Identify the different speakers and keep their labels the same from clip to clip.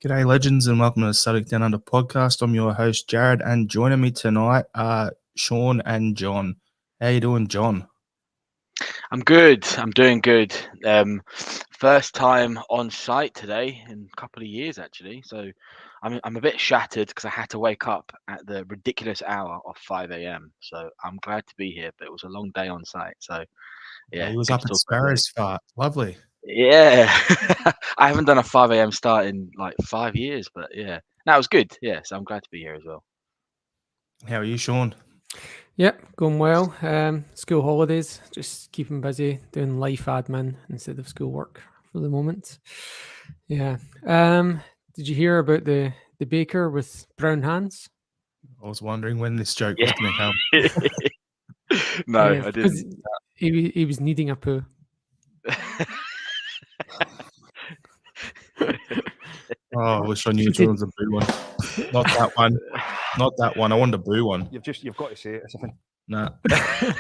Speaker 1: G'day, legends, and welcome to the Celtic Down Under Podcast. I'm your host, Jared, and joining me tonight are Sean and John. How you doing, John?
Speaker 2: I'm good. I'm doing good. First time on site today in a couple of years, actually. So I'm a bit shattered because I had to wake up at the ridiculous hour of 5 a.m. So I'm glad to be here, but it was a long day on site. So
Speaker 1: Yeah,
Speaker 2: yeah,
Speaker 1: he was
Speaker 2: good
Speaker 1: up
Speaker 2: to
Speaker 1: at
Speaker 2: talk about Celtic.
Speaker 1: Sparrow's Fart. Lovely.
Speaker 2: Yeah, I haven't done a 5 a.m. start in like 5 years, but yeah, that was good. Yeah, so I'm glad to be here as well.
Speaker 1: How are you, Sean?
Speaker 3: Yep, going well. School holidays, just keeping busy doing life admin instead of schoolwork for the moment. Yeah. Did you hear about the baker with brown hands?
Speaker 1: I was wondering when this joke was
Speaker 2: Yeah.
Speaker 1: going to come.
Speaker 2: No,
Speaker 3: Yeah,
Speaker 2: I
Speaker 3: because
Speaker 2: didn't.
Speaker 3: he was needing a poo.
Speaker 1: Oh, I wish I knew
Speaker 3: He
Speaker 1: it
Speaker 3: did.
Speaker 1: was a boo one. Not that one. Not that one. I wanted a boo one.
Speaker 4: You've got to say it. It's a thing.
Speaker 1: Nah. Yeah,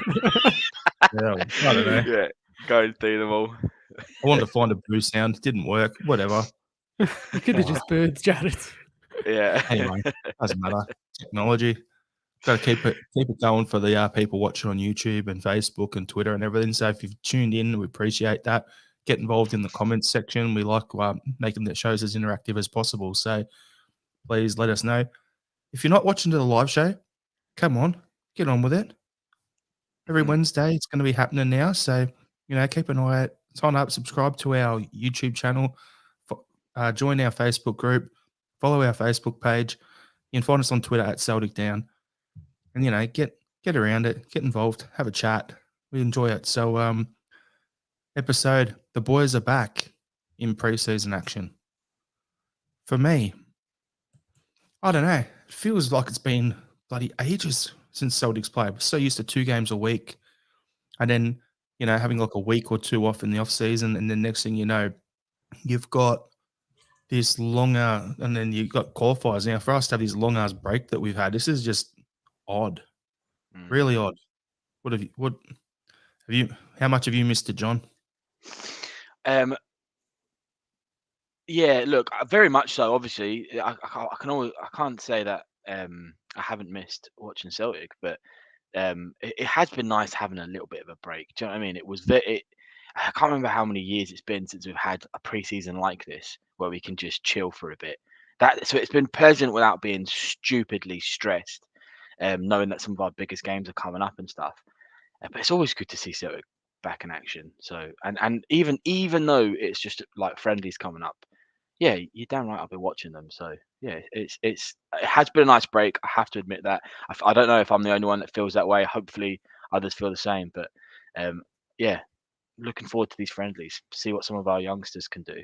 Speaker 1: I don't know.
Speaker 2: Yeah, go through them all.
Speaker 1: I wanted to find a boo sound. It didn't work. Whatever.
Speaker 3: You could have just booed, Jared.
Speaker 2: Yeah.
Speaker 1: Anyway, doesn't matter. Technology. Got to keep it going for the people watching on YouTube and Facebook and Twitter and everything. So if you've tuned in, we appreciate that. Get involved in the comments section. We like making the shows as interactive as possible. So please let us know. If you're not watching the live show, come on, get on with it. Every Wednesday, it's going to be happening now. So, keep an eye out. Sign up, subscribe to our YouTube channel, join our Facebook group, follow our Facebook page. You can find us on Twitter at Celtic Down. And, get around it, get involved, have a chat. We enjoy it. So, episode, the boys are back in preseason action. For me, I don't know. It feels like it's been bloody ages since Celtics played. We're so used to 2 games a week. And then, having like a week or two off in the off season. And then next thing you know, you've got this longer, and then you've got qualifiers. Now, for us to have this long ass break that we've had, this is just odd. Really odd. How much have you missed it, John?
Speaker 2: Yeah, look, very much so. Obviously, I can't say that I haven't missed watching Celtic, but it has been nice having a little bit of a break. Do you know what I mean? I can't remember how many years it's been since we've had a preseason like this where we can just chill for a bit. So it's been pleasant without being stupidly stressed, knowing that some of our biggest games are coming up and stuff. But it's always good to see Celtic back in action. So and even though it's just like friendlies coming up, yeah, you're damn right. I've been watching them. So yeah, it has been a nice break. I have to admit that. I don't know if I'm the only one that feels that way. Hopefully, others feel the same. But yeah, looking forward to these friendlies. See what some of our youngsters can do.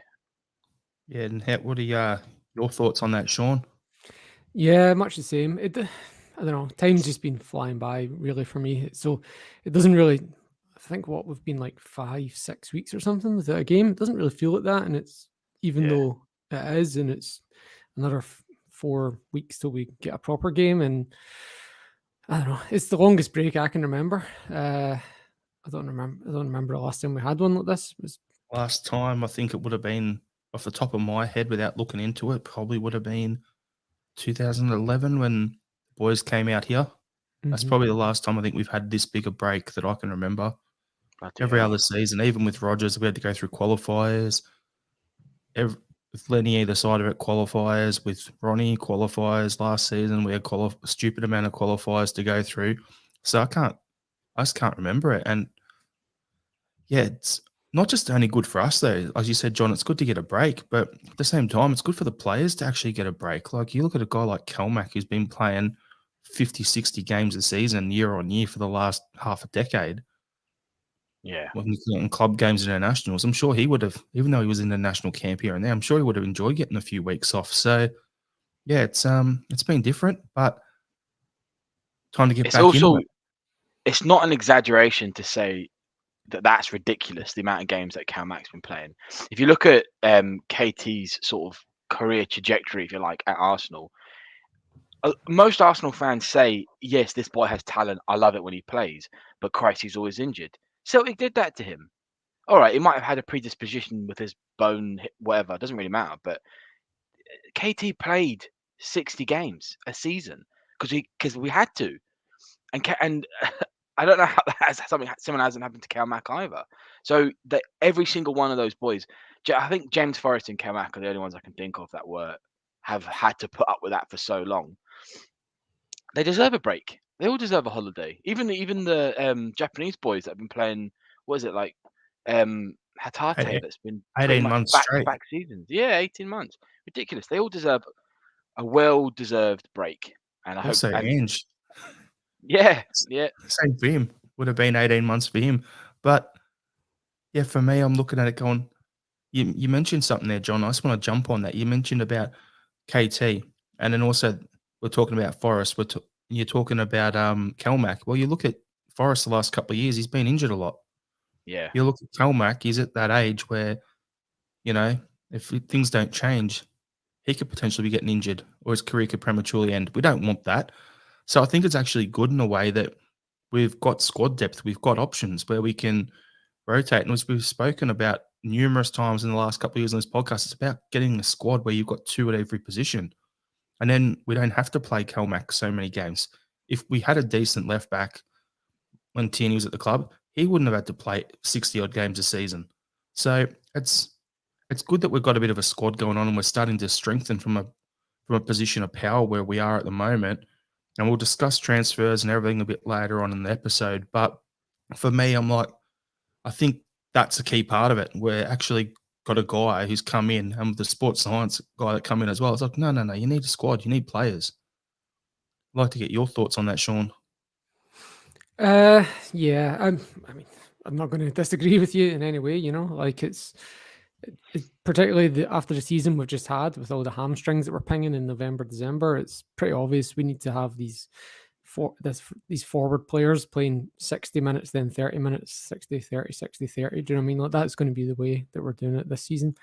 Speaker 1: Yeah, and what are your thoughts on that, Sean?
Speaker 3: Yeah, much the same. I don't know. Time's just been flying by, really, for me. So it doesn't really. I think we've been like 5-6 weeks or something without a game. It doesn't really feel like that, and it's even though it is, and it's another 4 weeks till we get a proper game, and I don't know. It's the longest break I can remember. I don't remember the last time we had one like this. It was
Speaker 1: Last time, I think it would have been, off the top of my head, without looking into it, probably would have been 2011 when the boys came out here. That's probably the last time I think we've had this big a break that I can remember. Every other season, even with Rogers, we had to go through qualifiers. With Lenny either side of it, qualifiers. With Ronnie, qualifiers. Last season, we had a stupid amount of qualifiers to go through. So I just can't remember it. And yeah, it's not just only good for us though. As you said, John, it's good to get a break, but at the same time, it's good for the players to actually get a break. Like, you look at a guy like Kelmack, who's been playing 50, 60 games a season year on year for the last half a decade.
Speaker 2: Yeah.
Speaker 1: In club games and internationals, I'm sure he would have, even though he was in the national camp here and there, I'm sure he would have enjoyed getting a few weeks off. So yeah, it's been different, but time to get
Speaker 2: It's
Speaker 1: back
Speaker 2: also
Speaker 1: into it.
Speaker 2: it's not an exaggeration to say that's ridiculous, the amount of games that Cal Mac's been playing. If you look at KT's sort of career trajectory, if you like, at Arsenal, most Arsenal fans say, yes, this boy has talent. I love it when he plays, but Christ, he's always injured. Celtic did that to him. All right, he might have had a predisposition with his bone, whatever. It doesn't really matter. But KT played 60 games a season because we had to, and I don't know how someone hasn't happened to Calmac either. So that every single one of those boys, I think James Forrest and Calmac are the only ones I can think of that have had to put up with that for so long. They deserve a break. They all deserve a holiday. Even the Japanese boys that have been playing, what is it like, Hatate,
Speaker 1: 18
Speaker 2: that's been
Speaker 1: 18
Speaker 2: pretty much
Speaker 1: months
Speaker 2: back to
Speaker 1: straight.
Speaker 2: back seasons. Yeah, 18 months. Ridiculous. They all deserve a well-deserved break. And I hope,
Speaker 1: Also,
Speaker 2: and
Speaker 1: Ange,
Speaker 2: yeah,
Speaker 1: same for him. Would have been 18 months for him. But yeah, for me, I'm looking at it going, you mentioned something there, John. I just want to jump on that. You mentioned about KT, and then also we're talking about Forrest. You're talking about Calmac. Well, you look at Forrest the last couple of years, he's been injured a lot.
Speaker 2: yeah.
Speaker 1: You look at Calmac, he's at that age where, if things don't change, he could potentially be getting injured or his career could prematurely end. We don't want that. So I think it's actually good in a way that we've got squad depth, we've got options where we can rotate. And as we've spoken about numerous times in the last couple of years on this podcast, it's about getting a squad where you've got 2 at every position. And then we don't have to play Calmac so many games. If we had a decent left back when Tierney was at the club, he wouldn't have had to play 60-odd games a season. So it's good that we've got a bit of a squad going on and we're starting to strengthen from a position of power where we are at the moment. And we'll discuss transfers and everything a bit later on in the episode. But for me, I think that's a key part of it. We're actually got a guy who's come in, and the sports science guy that come in as well. It's like, no, you need a squad. You need players. I'd like to get your thoughts on that, Sean.
Speaker 3: Yeah, I mean, I'm not going to disagree with you in any way. Like it's particularly after the season we've just had with all the hamstrings that we're pinging in November, December. It's pretty obvious we need to have these forward players playing 60 minutes, then 30 minutes, 60, 30, 60, 30. Do you know what I mean? Like that's going to be the way that we're doing it this season.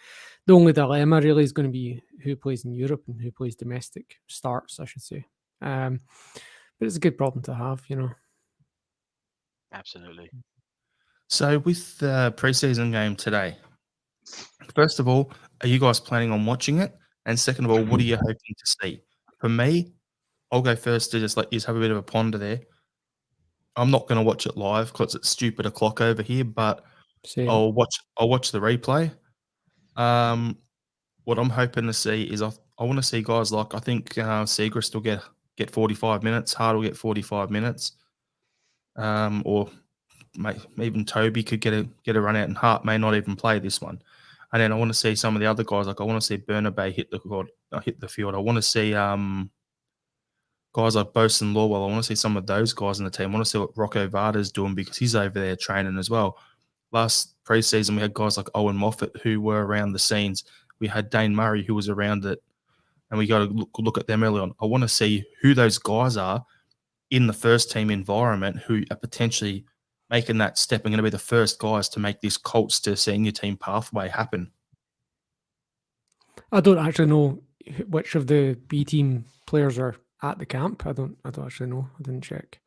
Speaker 3: The only dilemma really is going to be who plays in Europe and who plays domestic starts, I should say. But it's a good problem to have,
Speaker 2: Absolutely.
Speaker 1: So with the preseason game today, first of all, are you guys planning on watching it? And second of all, what are you hoping to see? For me, I'll go first to just let you have a bit of a ponder there. I'm not going to watch it live because it's stupid o'clock over here, but
Speaker 3: Same.
Speaker 1: I'll watch the replay. What I'm hoping to see is I want to see guys like I think Segrist will get 45 minutes, Hart will get 45 minutes, or even Toby could get a run out, and Hart may not even play this one. And then I want to see some of the other guys, like I want to see Bernabé hit the field. I want to see guys like Bose and Lawwell. I want to see some of those guys in the team. I want to see what Rocco Varda's doing because he's over there training as well. Last preseason, we had guys like Owen Moffat who were around the scenes. We had Dane Murray who was around it, and we got to look at them early on. I want to see who those guys are in the first team environment who are potentially making that step and going to be the first guys to make this Colts to senior team pathway happen.
Speaker 3: I don't actually know which of the B team players are at the camp. I don't actually know. I didn't check.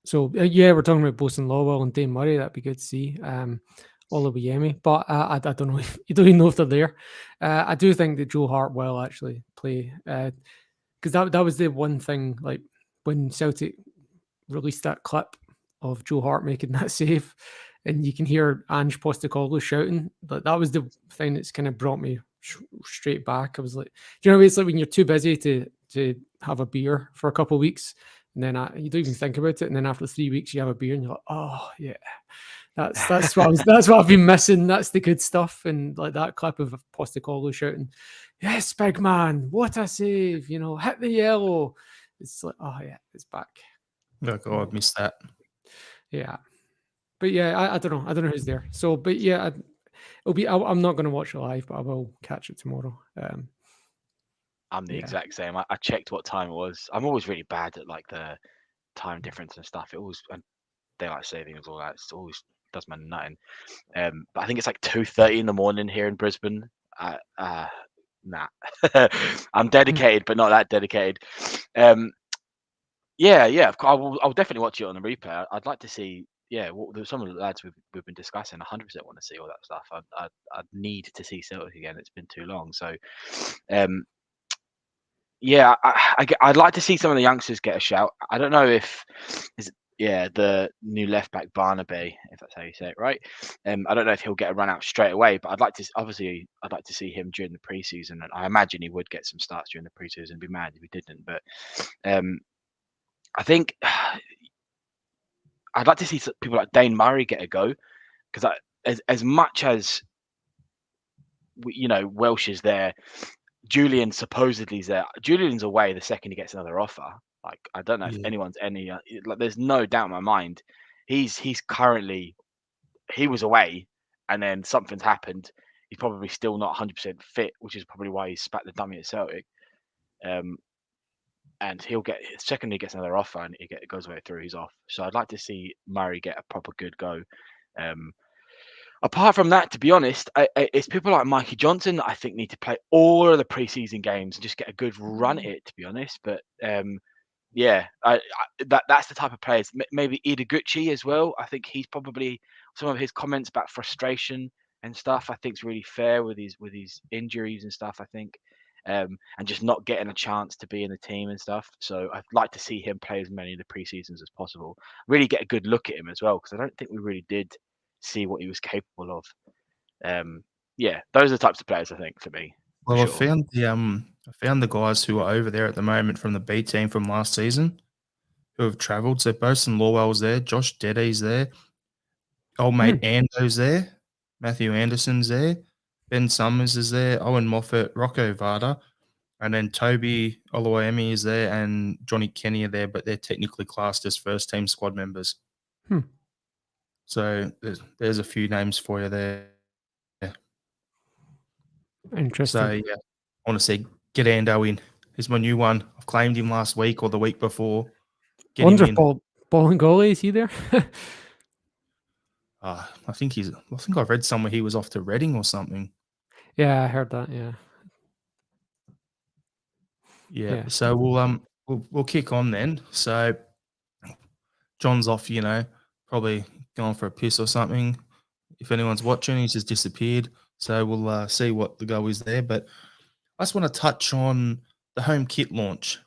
Speaker 3: So yeah, we're talking about Bosun Lawwell and Dane Murray. That'd be good to see. Oluwayemi, but I don't know if you don't even know if they're there. I do think that Joe Hart will actually play because that was the one thing. Like when Celtic released that clip of Joe Hart making that save, and you can hear Ange Postecoglou shouting. That was the thing that's kind of brought me straight back. I was like, do you know, it's like when you're too busy to have a beer for a couple of weeks, and then you don't even think about it, and then after 3 weeks you have a beer, and you're like, oh yeah, that's what I've been missing. That's the good stuff, and like that clip of Postecoglou shouting, "Yes, big man, what a save! Hit the yellow." It's like, oh yeah, it's back.
Speaker 1: Oh God, I missed that.
Speaker 3: Yeah. But yeah, I don't know. I don't know who's there. So, but yeah, I'm not going to watch it live, but I will catch it tomorrow.
Speaker 2: I'm the exact same. I checked what time it was. I'm always really bad at like the time difference and stuff. It always, and daylight saving and all that. It always does my nutting. But I think it's like 2:30 in the morning here in Brisbane. Nah, I'm dedicated, but not that dedicated. Yeah. I'll definitely watch it on the replay. I'd like to see, some of the lads we've been discussing, 100% want to see all that stuff. I need to see Celtic again. It's been too long. So, yeah, I'd like to see some of the youngsters get a shout. I don't know if the new left back Barnaby, if that's how you say it, right? I don't know if he'll get a run out straight away, but I'd like to see him during the preseason, and I imagine he would get some starts during the preseason. Be mad if he didn't, but I think I'd like to see people like Dane Murray get a go, because as much as Welsh is there, Julian supposedly is there. Julian's away the second he gets another offer. Like, I don't know if anyone's there's no doubt in my mind. He was away, and then something's happened. He's probably still not 100% fit, which is probably why he's spat the dummy at Celtic. And he'll get, second he gets another offer and it goes away through, he's off. So I'd like to see Murray get a proper good go. Apart from that, to be honest, it's people like Mikey Johnson that I think need to play all of the preseason games and just get a good run at it, to be honest. But that's the type of players. Maybe Ideguchi as well. I think he's probably, some of his comments about frustration and stuff, I think is really fair with his injuries and stuff, I think. And just not getting a chance to be in the team and stuff. So I'd like to see him play as many of the pre-seasons as possible. Really get a good look at him as well, because I don't think we really did see what he was capable of. Those are the types of players, I think, for me.
Speaker 1: Well,
Speaker 2: sure.
Speaker 1: I found the guys who are over there at the moment from the B team from last season who have travelled. So Bosun Lawwell's there, Josh Deddy's there, old mate Ando's there, Matthew Anderson's there, Ben Summers is there, Owen Moffat, Rocco Vada, and then Toby Oluwayemi is there, and Johnny Kenny are there, but they're technically classed as first team squad members. So there's a few names for you there.
Speaker 3: Interesting.
Speaker 1: So yeah, I want to say get Ando in. He's my new one. I've claimed him last week or the week before. Get him in.
Speaker 3: Bolingoli, is he there?
Speaker 1: I think I've read somewhere he was off to Reading or something.
Speaker 3: Yeah, I heard that. Yeah.
Speaker 1: So we'll kick on then. So John's off, probably going for a piss or something. If anyone's watching, he's just disappeared. So we'll see what the go is there. But I just want to touch on the home kit launch.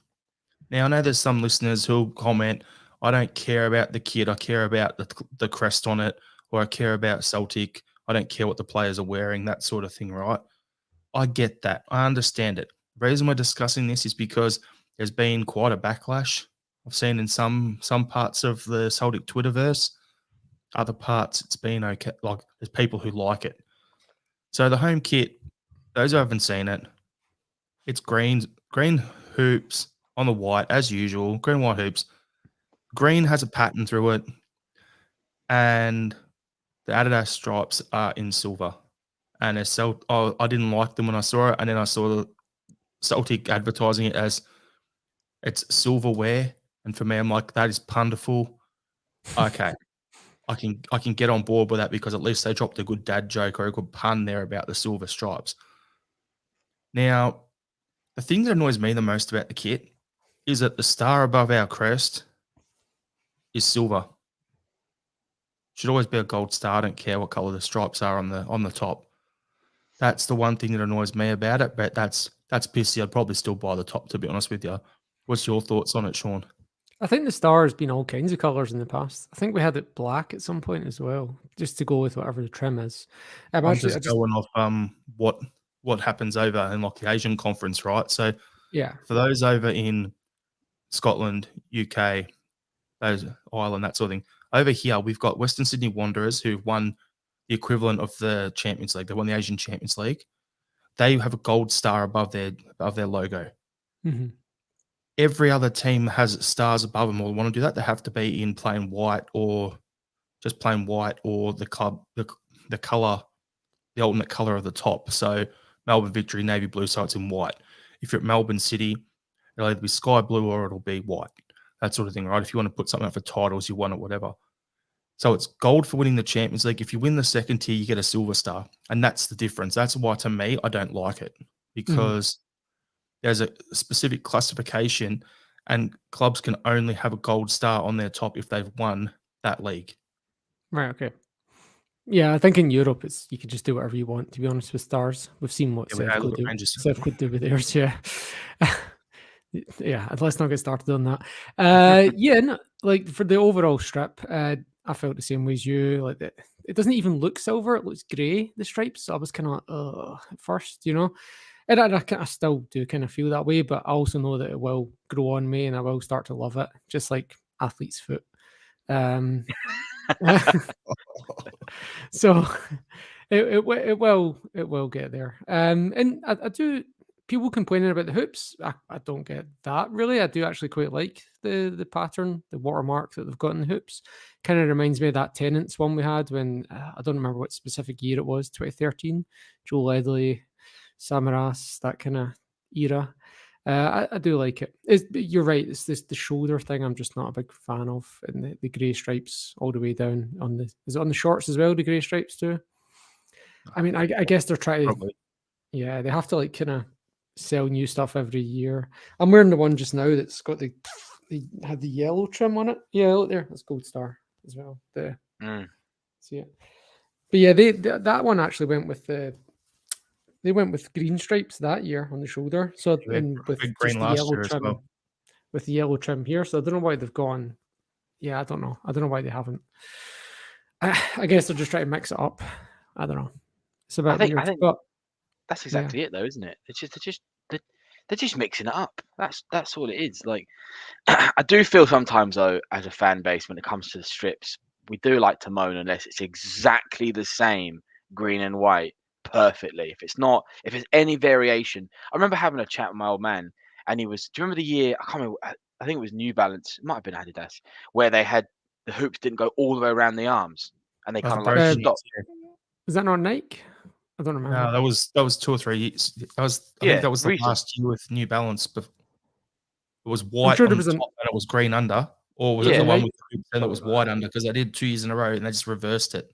Speaker 1: Now, I know there's some listeners who'll comment, I don't care about the kit. I care about the crest on it, or I care about Celtic. I don't care what the players are wearing, that sort of thing, right? I get that. I understand it. The reason we're discussing this is because there's been quite a backlash. I've seen in some parts of the Celtic Twitterverse. Other parts, it's been okay. Like, there's people who like it. So the home kit, those who haven't seen it, it's green hoops on the white, as usual, green, white hoops. Green has a pattern through it, and the Adidas stripes are in silver. And I didn't like them when I saw it, and then I saw the Celtic advertising it as it's silverware, and for me, I'm like, that is punderful. Okay, I can get on board with that, because at least they dropped a good dad joke or a good pun there about the silver stripes. Now, the thing that annoys me the most about the kit is that the star above our crest is silver. Should always be a gold star. I don't care what color the stripes are on the top. That's the one thing that annoys me about it, but that's pissy. I'd probably still buy the top, to be honest with you. What's your thoughts on it, Sean?
Speaker 3: I think the star has been all kinds of colours in the past. I think we had it black at some point as well, just to go with whatever the trim is.
Speaker 1: I'm just going off what happens over in like the Asian conference, right? So
Speaker 3: yeah,
Speaker 1: for those over in Scotland, UK, those Ireland, that sort of thing. Over here, we've got Western Sydney Wanderers, who've won the equivalent of the Champions League. They won the Asian Champions League. They have a gold star above their logo.
Speaker 3: Mm-hmm.
Speaker 1: Every other team has stars above them, or want to do that, they have to be in plain white, or just plain white, or the club, the color, the alternate color of the top. So Melbourne Victory, navy blue, so it's in white. If you're at Melbourne City, it'll either be sky blue or it'll be white. That sort of thing, right? If you want to put something up for titles, you want it, whatever. So it's gold for winning the Champions League. If you win the second tier, you get a silver star. And that's the difference. That's why, to me, I don't like it, because there's a specific classification, and clubs can only have a gold star on their top if they've won that league.
Speaker 3: Right. Okay. Yeah, I think in Europe you can just do whatever you want. To be honest with stars, we've seen what
Speaker 1: Yeah, we had a
Speaker 3: Sevco
Speaker 1: look at Rangers.
Speaker 3: do with theirs. Yeah, yeah. Let's not get started on that. Yeah, no, like for the overall strip, I felt the same way as you. Like it doesn't even look silver; it looks grey. The stripes. So I was kind of at first, and I still do kind of feel that way. But I also know that it will grow on me, and I will start to love it, just like athlete's foot. Um, so it will get there. And I do. People complaining about the hoops. I don't get that really. I do actually quite like the pattern, the watermark that they've got in the hoops. Kind of reminds me of that Tenants one we had when I don't remember what specific year it was, 2013. Joe Ledley, Samaras, that kind of era. I do like it. You're right. It's the shoulder thing. I'm just not a big fan of, and the grey stripes all the way down on the. Is it on the shorts as well? The grey stripes too. I mean, I guess they're trying.
Speaker 1: Probably.
Speaker 3: Yeah, they have to like kind of sell new stuff every year. I'm wearing the one just now that's got they had the yellow trim on it. Yeah, look there. That's Gold Star as well. See it. But yeah, that one actually went with they went with green stripes that year on the shoulder. So
Speaker 1: Yeah,
Speaker 3: and with
Speaker 1: big
Speaker 3: just
Speaker 1: green
Speaker 3: the
Speaker 1: last
Speaker 3: yellow
Speaker 1: year as
Speaker 3: trim
Speaker 1: well.
Speaker 3: with the yellow trim here. So I don't know why they've gone. Yeah, I don't know. I don't know why they haven't. I guess they're just trying to mix it up. I don't know. It's a bit
Speaker 2: I
Speaker 3: weird.
Speaker 2: think
Speaker 3: But
Speaker 2: that's exactly it, though, isn't it? They're just mixing it up. That's all it is. Like, I do feel sometimes though, as a fan base, when it comes to the strips, we do like to moan unless it's exactly the same green and white perfectly. If it's any variation. I remember having a chat with my old man, and he was. Do you remember the year? I can't remember. I think it was New Balance. It might have been Adidas, where they had the hoops didn't go all the way around the arms, and they
Speaker 1: That was
Speaker 2: kind of
Speaker 1: a
Speaker 2: like
Speaker 1: broken
Speaker 2: stopped.
Speaker 1: year.
Speaker 3: is that not Nike? I don't remember.
Speaker 1: No, that was 2 or 3 years. I think that was the
Speaker 2: recent.
Speaker 1: last year with New Balance. It was
Speaker 3: I'm
Speaker 1: white
Speaker 3: sure
Speaker 1: on
Speaker 3: there
Speaker 1: the
Speaker 3: was
Speaker 1: top and it was green under, or was
Speaker 2: Yeah.
Speaker 1: it the one
Speaker 3: Nike-
Speaker 1: with the hoops and it was white under? Because they did 2 years in a row and they just reversed it.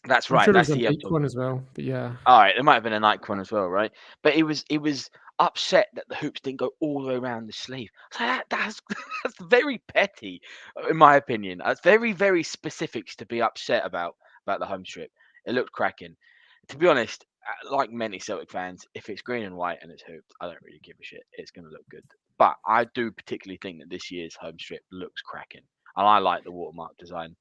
Speaker 2: That's
Speaker 3: I'm
Speaker 2: right.
Speaker 3: sure there
Speaker 2: That's
Speaker 3: was a
Speaker 2: the
Speaker 3: Nike one as well. But yeah.
Speaker 2: All right, there might have been a Nike one as well, right? But it was upset that the hoops didn't go all the way around the sleeve. So that's that's very petty, in my opinion. That's very very specifics to be upset about the home strip. It looked cracking. To be honest, like many Celtic fans, if it's green and white and it's hooped, I don't really give a shit. It's going to look good. But I do particularly think that this year's home strip looks cracking, and I like the watermark design.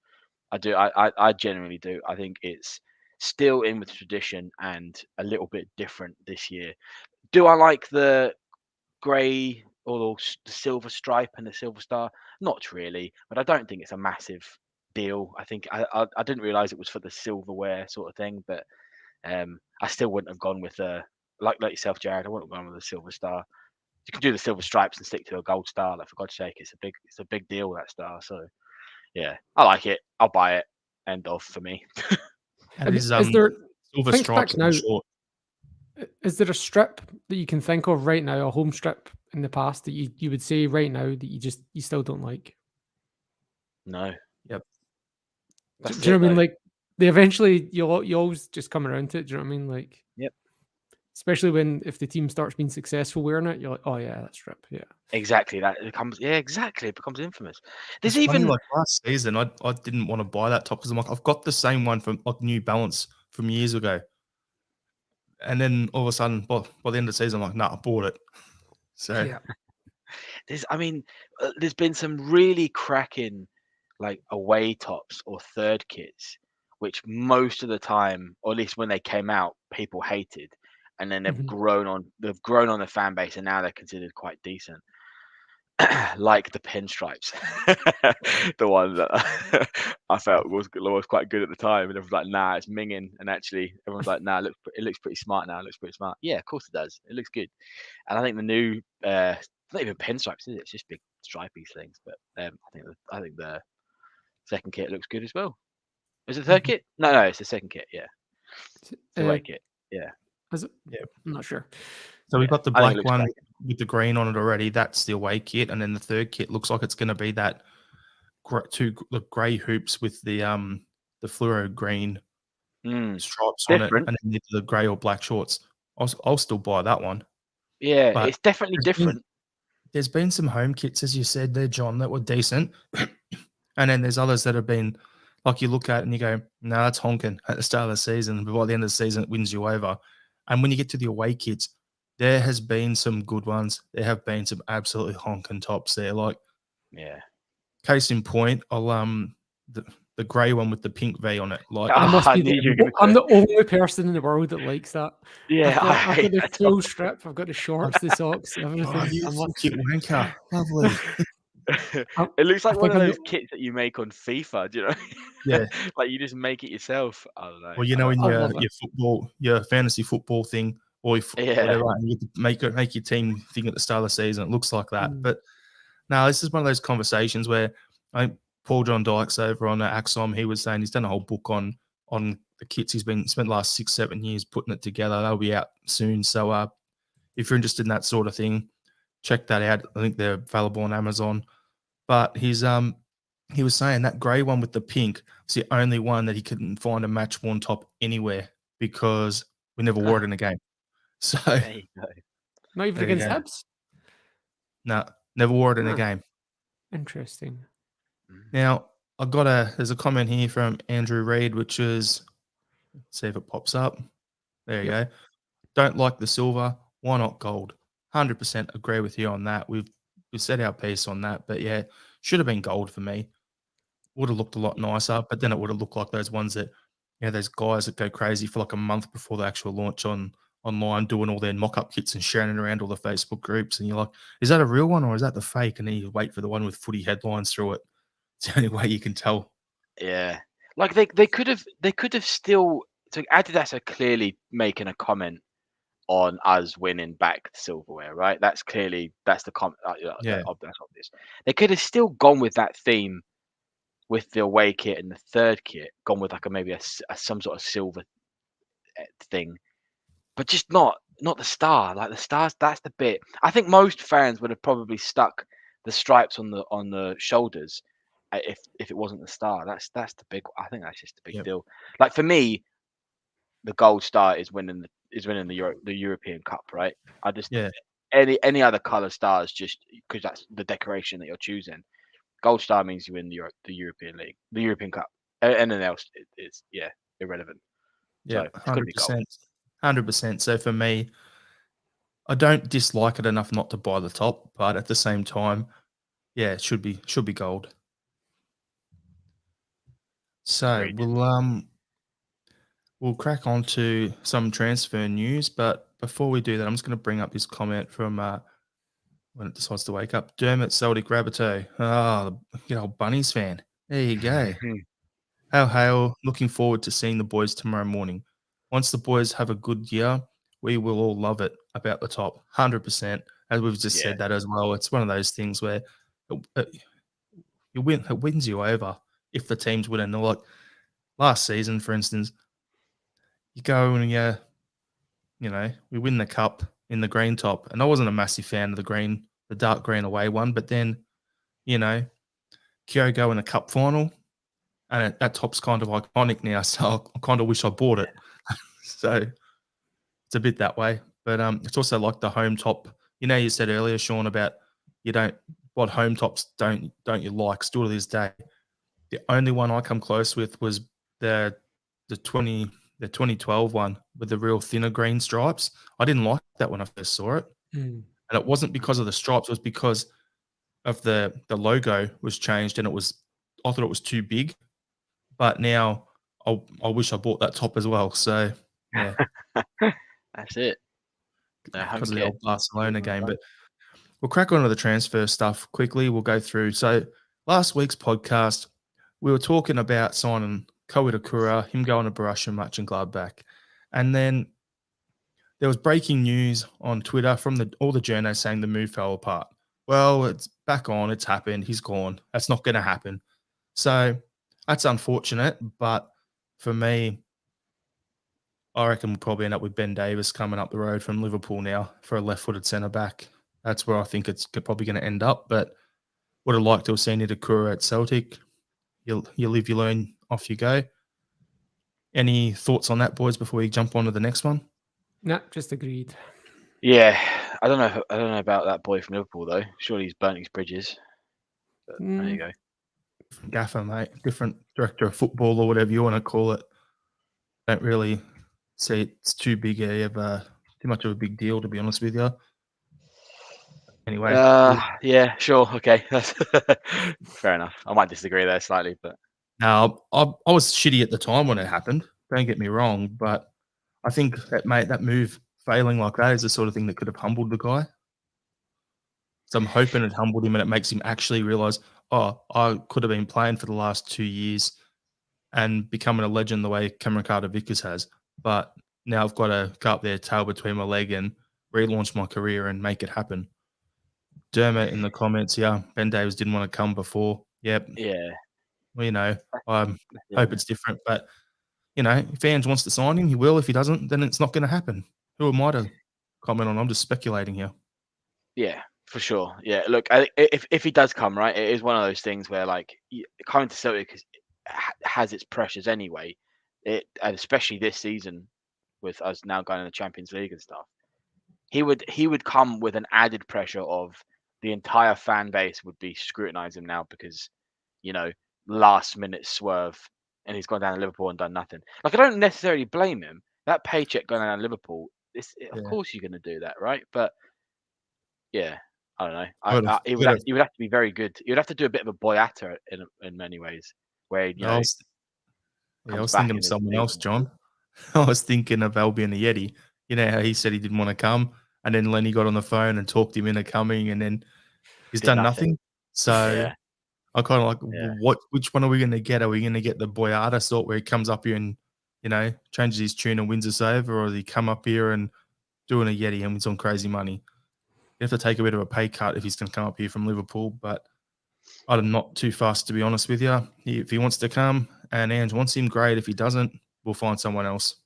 Speaker 2: I do. I genuinely do. I think it's still in with tradition and a little bit different this year. Do I like the grey or the silver stripe and the silver star? Not really, but I don't think it's a massive deal. I think I didn't realize it was for the silverware sort of thing, but I still wouldn't have gone with like yourself, Jared. I wouldn't have gone with a silver star. You can do the silver stripes and stick to a gold star. Like, for God's sake, it's a big deal, that star. So yeah, I like it. I'll buy it. End of for me.
Speaker 1: And
Speaker 3: Is
Speaker 1: his
Speaker 3: there
Speaker 1: silver
Speaker 3: think
Speaker 1: stripes
Speaker 3: back
Speaker 1: on
Speaker 3: now?
Speaker 1: the short.
Speaker 3: Is there a strip that you can think of right now, a home strip in the past that you would say right now that you still don't like?
Speaker 2: No.
Speaker 1: Yep.
Speaker 3: Do you know what I mean? Like they eventually you always just come around to it. Do you know what I mean? Like
Speaker 2: Yep.
Speaker 3: Especially if the team starts being successful wearing it, you're like, oh yeah, that strip, yeah.
Speaker 2: Exactly. That becomes exactly. It becomes infamous. There's
Speaker 1: It's funny,
Speaker 2: even
Speaker 1: like last season, I didn't want to buy that top because I'm like, I've got the same one from like New Balance from years ago. And then all of a sudden, by the end of the season, I'm like, nah, I bought it. So
Speaker 3: Yeah.
Speaker 2: there's been some really cracking like away tops or third kits, which most of the time, or at least when they came out, people hated, and then they've
Speaker 3: Mhm.
Speaker 2: grown on the fan base, and now they're considered quite decent. Like the pinstripes, the one that I felt was quite good at the time, and everyone's like, "Nah, it's minging," and actually everyone's like, "Nah, it looks pretty smart now. It looks pretty smart." Yeah, of course it does. It looks good, and I think the new, it's not even pinstripes, is it? It's just big stripy things. But I think the second kit looks good as well. Is it the third
Speaker 3: Mhm.
Speaker 2: kit? No, it's the second kit. Yeah, it's the
Speaker 3: Uh,
Speaker 2: away kit. Yeah,
Speaker 3: is it?
Speaker 1: Yeah.
Speaker 3: I'm not sure.
Speaker 1: So we've
Speaker 2: yeah.
Speaker 1: got the
Speaker 2: I think it
Speaker 1: black
Speaker 2: looks
Speaker 1: one
Speaker 2: cracking.
Speaker 1: with the green on it already. That's the away kit, and then the third kit looks like it's going to be that the grey hoops with the fluoro green stripes on it,
Speaker 2: Different.
Speaker 1: and then the grey or black shorts. I'll still buy that one.
Speaker 2: Yeah,
Speaker 1: But
Speaker 2: it's definitely different.
Speaker 1: There's been some home kits, as you said there, John, that were decent, and then there's others that have been Like you look at it and you go, no, that's honking at the start of the season, but by the end of the season, it wins you over. And when you get to the away kits, there has been some good ones. There have been some absolutely honking tops there. Like,
Speaker 2: Yeah.
Speaker 1: case in point, I'll the grey one with the pink V on it. Like,
Speaker 3: I must be
Speaker 2: knew you were gonna
Speaker 3: I'm
Speaker 2: say-
Speaker 3: the only person in the world that likes that.
Speaker 2: Yeah, I
Speaker 3: I've
Speaker 2: hate
Speaker 3: got the
Speaker 2: that
Speaker 3: full
Speaker 2: top.
Speaker 3: strip. I've got the shorts, the socks, everything.
Speaker 1: oh, you
Speaker 3: I'm like,
Speaker 1: fucking wanker. Lovely.
Speaker 2: It looks like
Speaker 3: I
Speaker 2: one
Speaker 3: think
Speaker 2: of
Speaker 3: I'm
Speaker 2: those kits that you make on FIFA, do you know?
Speaker 1: Yeah.
Speaker 2: Like you just make it yourself. I don't know.
Speaker 1: Well, you
Speaker 2: I
Speaker 1: know, in
Speaker 3: I love it.
Speaker 1: your football, your fantasy football thing, or
Speaker 2: Yeah.
Speaker 1: whatever, and you make your team thing at the start of the season. It looks like that.
Speaker 3: Mm.
Speaker 1: But no, this is one of those conversations where I think Paul John Dykes over on Axom, he was saying he's done a whole book on the kits. He's spent the last 6-7 years putting it together. That'll be out soon. So if you're interested in that sort of thing, check that out. I think they're available on Amazon. But he was saying that grey one with the pink was the only one that he couldn't find a match worn top anywhere because we never wore it in a game. So
Speaker 2: There you go.
Speaker 3: Not even
Speaker 1: There you
Speaker 3: against
Speaker 1: go.
Speaker 3: Hibs.
Speaker 1: no, never wore it in a
Speaker 2: Huh.
Speaker 1: game.
Speaker 3: Interesting.
Speaker 1: Now there's a comment here from Andrew Reid, which is, let's see if it pops up. There you go. Don't like the silver. Why not gold? 100% agree with you on that. We've said our piece on that, but yeah, should have been gold for me. Would have looked a lot nicer, but then it would have looked like those ones that, those guys that go crazy for like a month before the actual launch online, doing all their mock-up kits and sharing it around all the Facebook groups. And you're like, is that a real one or is that the fake? And then you wait for the one with footy headlines through it. It's the only way you can tell.
Speaker 2: Yeah. Like they could have still. So Adidas are clearly making a comment on us winning back the silverware, right? That's the comment.
Speaker 1: Yeah.
Speaker 2: That's obvious. They could have still gone with that theme with the away kit and the third kit, gone with like maybe some sort of silver thing, but just not the star. Like the stars, that's the bit. I think most fans would have probably stuck the stripes on the shoulders if it wasn't the star. That's the big. I think that's just a big
Speaker 1: Yep.
Speaker 2: deal. Like for me, the gold star is winning the European Cup, right? I just
Speaker 1: Yeah.
Speaker 2: any other color stars just because that's the decoration that you're choosing. Gold star means you win the European League, the European Cup. Anything else is irrelevant.
Speaker 1: Yeah,
Speaker 2: So it's gonna be gold.
Speaker 1: 100%. So for me, I don't dislike it enough not to buy the top, but at the same time, yeah, it should be gold. So
Speaker 2: Agreed.
Speaker 1: we'll crack on to some transfer news, but before we do that, I'm just going to bring up this comment from when it decides to wake up. Dermot Celtic Rabbitoh. The good old Bunnies fan. There you go. Hail. Looking forward to seeing the boys tomorrow morning. Once the boys have a good year, we will all love it about the top. 100%. As we've just said that as well. It's one of those things where it wins you over if the team's winning. Like last season, for instance, you go and we win the cup in the green top. And I wasn't a massive fan of the dark green away one, but then, Kyo go in the cup final. And that top's kind of iconic now, so I kind of wish I bought it. So it's a bit that way. But it's also like the home top. You said earlier, Sean, about what home tops don't you like still to this day. The only one I come close with was the 2012 one with the real thinner green stripes. I didn't like that when I first saw it. And it wasn't because of the stripes, it was because of the logo was changed and I thought it was too big. But now I wish I bought that top as well. So yeah,
Speaker 2: That's it.
Speaker 1: because of the old Barcelona game. But we'll crack on to the transfer stuff quickly. We'll go through. So last week's podcast, we were talking about signing Ko Itakura, him going to Borussia Mönchengladbach, and then there was breaking news on Twitter from all the journos saying the move fell apart. Well, it's back on. It's happened. He's gone. That's not going to happen. So that's unfortunate, but for me, I reckon we'll probably end up with Ben Davis coming up the road from Liverpool now for a left-footed centre-back. That's where I think it's probably going to end up, but would have liked to have seen Itakura at Celtic. You live, you learn, off you go. Any thoughts on that, boys, before we jump on to the next one?
Speaker 3: Nah, just agreed.
Speaker 2: Yeah, I don't know about that boy from Liverpool though. Surely he's burnt his bridges. But there you go.
Speaker 1: gaffer, mate. Different director of football or whatever you want to call it. Don't really see it's too much of a big deal, to be honest with you. Anyway.
Speaker 2: Yeah, sure. Okay. That's fair enough. I might disagree there slightly, but
Speaker 1: now I was shitty at the time when it happened. Don't get me wrong, but I think that move failing like that is the sort of thing that could have humbled the guy. So I'm hoping it humbled him and it makes him actually realize, oh, I could have been playing for the last 2 years and becoming a legend the way Cameron Carter-Vickers has. But now I've got to go up there, tail between my leg and relaunch my career and make it happen. Dermot in the comments, yeah, Ben Davis didn't want to come before. Yep.
Speaker 2: yeah.
Speaker 1: Well, I hope it's different. But, if Ange wants to sign him, he will. If he doesn't, then it's not going to happen. Who am I to comment on? I'm just speculating here.
Speaker 2: Yeah, for sure. Yeah, look, if he does come, right, it is one of those things where coming to Celtic has its pressures anyway. And especially this season with us now going in the Champions League and stuff. He would come with an added pressure of the entire fan base would be scrutinising him now because, last minute swerve and he's gone down to Liverpool and done nothing. I don't necessarily blame him. That paycheck going down to Liverpool, of course you're going to do that, right? But yeah, I don't know. He would have to be very good. He would have to do a bit of a Boyata in many ways, where
Speaker 1: I was thinking of someone else, John. I was thinking of Albion Yeti. You know how he said he didn't want to come, and then Lenny got on the phone and talked him into coming, and then he's done nothing. So I kind of which one are we going to get? Are we going to get the Boyata sort where he comes up here and changes his tune and wins us over, or does he come up here and doing a Yeti and wins on crazy money? You have to take a bit of a pay cut if he's going to come up here from Liverpool, but I'm not too fast, to be honest with you. If he wants to come and Ange wants him, great. If he doesn't, we'll find someone else.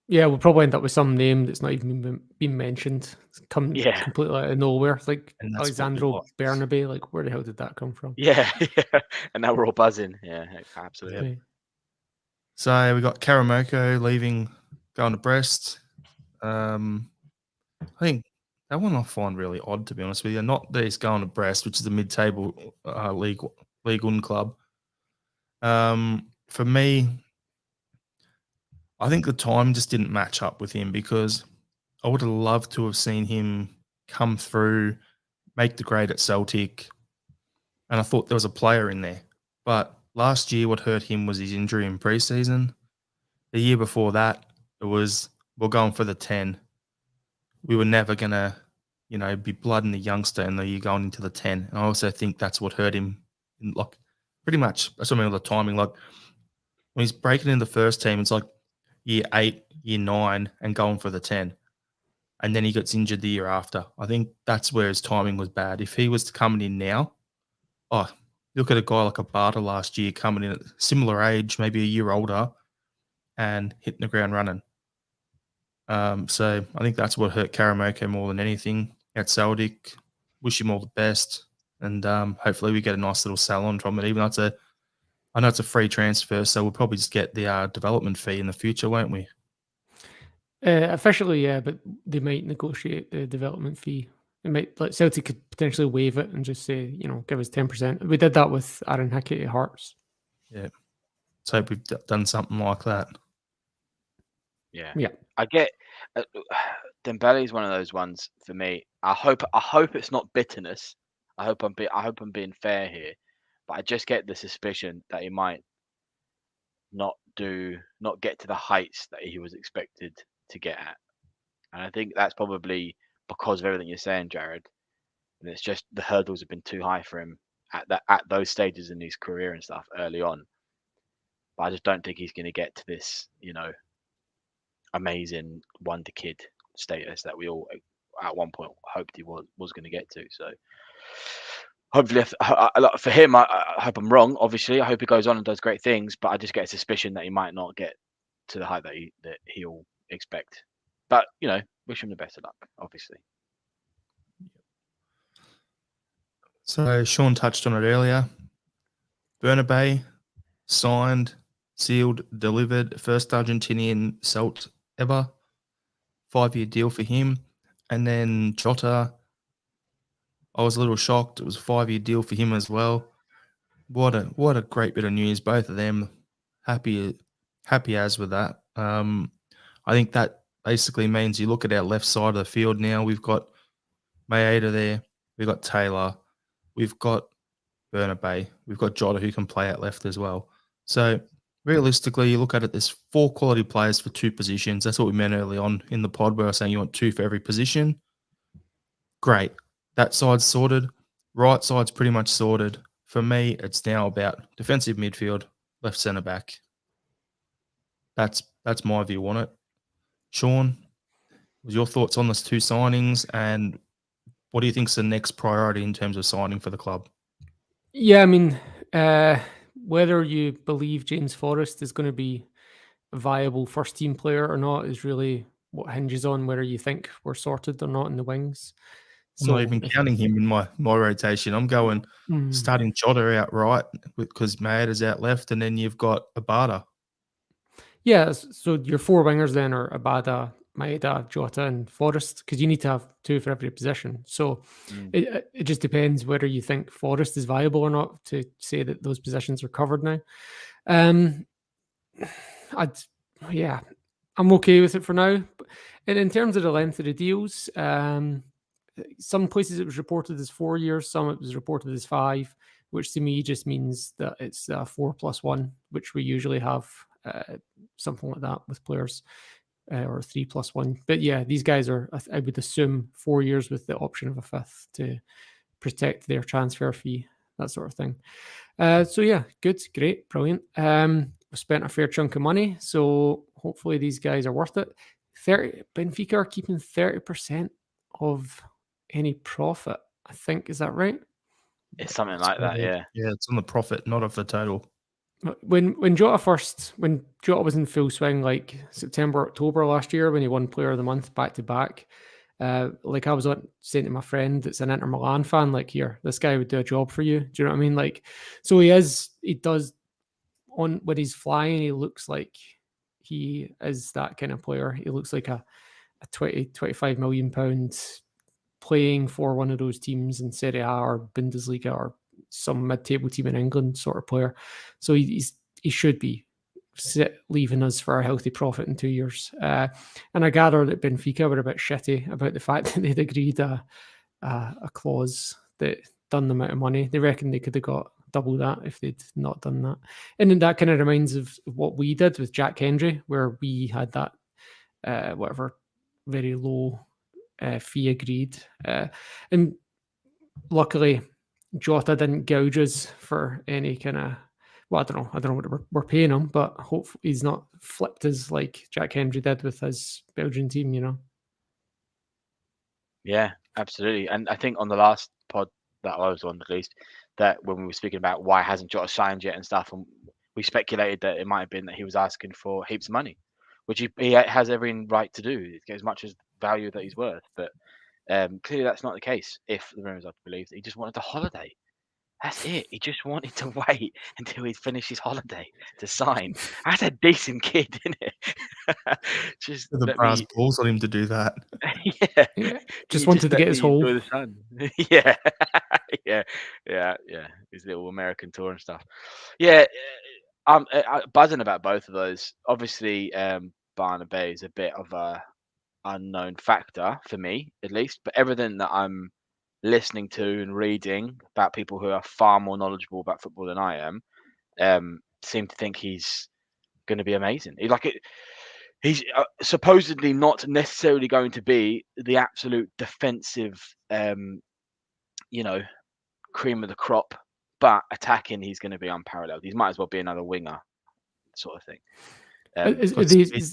Speaker 3: Yeah, we'll probably end up with some name that's not even been mentioned. It's completely out of nowhere. Like Alexandro Bernabe. Where the hell did that come from?
Speaker 2: Yeah. And now we're all buzzing. Yeah, absolutely.
Speaker 3: Yeah.
Speaker 1: So we got Karamoko leaving, going to Brest. I think that one I find really odd, to be honest with you. Not that he's going to Brest, which is a mid-table League One club. For me, I think the time just didn't match up with him because I would have loved to have seen him come through, make the grade at Celtic, and I thought there was a player in there. But last year, what hurt him was his injury in pre-season. The year before that, it was, we're going for the 10. We were never going to, be blooding the youngster in the year going into the 10. And I also think that's what hurt him. Pretty much, that's what I mean with the timing. When he's breaking in the first team, it's year 8, year 9, and going for the 10. And then he gets injured the year after. I think that's where his timing was bad. If he was coming in now, look at a guy like Abata last year coming in at similar age, maybe a year older, and hitting the ground running. So I think that's what hurt Karamoko more than anything at Celtic. Wish him all the best. And hopefully we get a nice little sell-on from it. Even though I know it's a free transfer, so we'll probably just get the development fee in the future, won't we?
Speaker 3: Officially, yeah, but they might negotiate the development fee. It might, Celtic could potentially waive it and just say, give us 10%. We did that with Aaron Hickey at Hearts.
Speaker 1: Yeah. Let's hope we've done something like that.
Speaker 2: Yeah.
Speaker 3: Yeah.
Speaker 2: I get Dembele is one of those ones for me. I hope it's not bitterness. I hope I'm being fair here, but I just get the suspicion that he might not get to the heights that he was expected to get at. And I think that's probably because of everything you're saying, Jared. And it's just the hurdles have been too high for him at those stages in his career and stuff early on. But I just don't think he's going to get to this, amazing wonder kid status that we all at one point hoped he was going to get to. So hopefully, for him, I hope I'm wrong. Obviously, I hope he goes on and does great things. But I just get a suspicion that he might not get to the height that he'll expect. But wish him the best of luck. Obviously.
Speaker 1: So Sean touched on it earlier. Bernabe signed, sealed, delivered. First Argentinian Celt ever. 5-year deal for him. And then Jota, I was a little shocked. It was a 5-year deal for him as well. What a great bit of news. Both of them happy as with that. I think that basically means you look at our left side of the field now. We've got Maeda there. We've got Taylor. We've got Bay. We've got Jota who can play out left as well. So realistically, you look at it, there's 4 quality players for 2 positions. That's what we meant early on in the pod where I was saying you want 2 for every position. Great. That side's sorted. Right side's pretty much sorted. For me, it's now about defensive midfield, left centre back. That's my view on it. Sean, what's your thoughts on those 2 signings, and what do you think's the next priority in terms of signing for the club?
Speaker 3: Yeah, I mean, whether you believe James Forrest is going to be a viable first team player or not is really what hinges on whether you think we're sorted or not in the wings.
Speaker 1: I'm not even counting him in my rotation. I'm going starting Jota out right because Maeda's out left, and then you've got Abada.
Speaker 3: Yeah, so your 4 wingers then are Abada, Maeda, Jota, and Forrest, because you need to have 2 for every position. So it just depends whether you think Forrest is viable or not to say that those positions are covered now. I'm okay with it for now. And in terms of the length of the deals, some places it was reported as 4 years, some it was reported as 5, which to me just means that it's 4+1, which we usually have something like that with players, or 3+1. But yeah, these guys are, I would assume, 4 years with the option of a 5th to protect their transfer fee, that sort of thing. So yeah, good, great, brilliant. We spent a fair chunk of money, so hopefully these guys are worth it. Benfica are keeping 30% of any profit, I think. Is that right?
Speaker 2: It's something like that, yeah.
Speaker 1: Yeah, it's on the profit, not of the total.
Speaker 3: When Jota was in full swing, like September, October last year, when he won Player of the Month back to back, like I was saying to my friend that's an Inter Milan fan, like, here, this guy would do a job for you. Do you know what I mean? Like, so he does when he's flying, he looks like he is that kind of player. He looks like a 25 million pound playing for one of those teams in Serie A or Bundesliga or some mid-table team in England sort of player. So he should be leaving us for a healthy profit in 2 years. And I gather that Benfica were a bit shitty about the fact that they'd agreed a clause that done them out of money. They reckon they could have got double that if they'd not done that. And then that kind of reminds of what we did with Jack Hendry, where we had that very low fee agreed. And luckily, Jota didn't gouge us for any kind of, I don't know what we're paying him, but hopefully he's not flipped us like Jack Hendry did with his Belgian team, you know?
Speaker 2: Yeah, absolutely. And I think on the last pod that I was on, at least, that when we were speaking about why hasn't Jota signed yet and stuff, and we speculated that it might have been that he was asking for heaps of money, which he has every right to do. It gets as much as value that he's worth. But clearly that's not the case, if the rumours are to believe. He just wanted a holiday. That's it. He just wanted to wait until he'd finished his holiday to sign. That's a decent kid, isn't it? Just
Speaker 1: the brass balls on him to do that.
Speaker 3: Yeah. Just wanted to get his hole.
Speaker 2: The sun. yeah. His little American tour and stuff. Yeah, I'm buzzing about both of those. Obviously, Barnaby is a bit of a unknown factor for me, at least. But everything that I'm listening to and reading about people who are far more knowledgeable about football than I am, seem to think he's going to be amazing. He's supposedly not necessarily going to be the absolute defensive, cream of the crop, but attacking, he's going to be unparalleled. He might as well be another winger, sort of thing.
Speaker 3: Is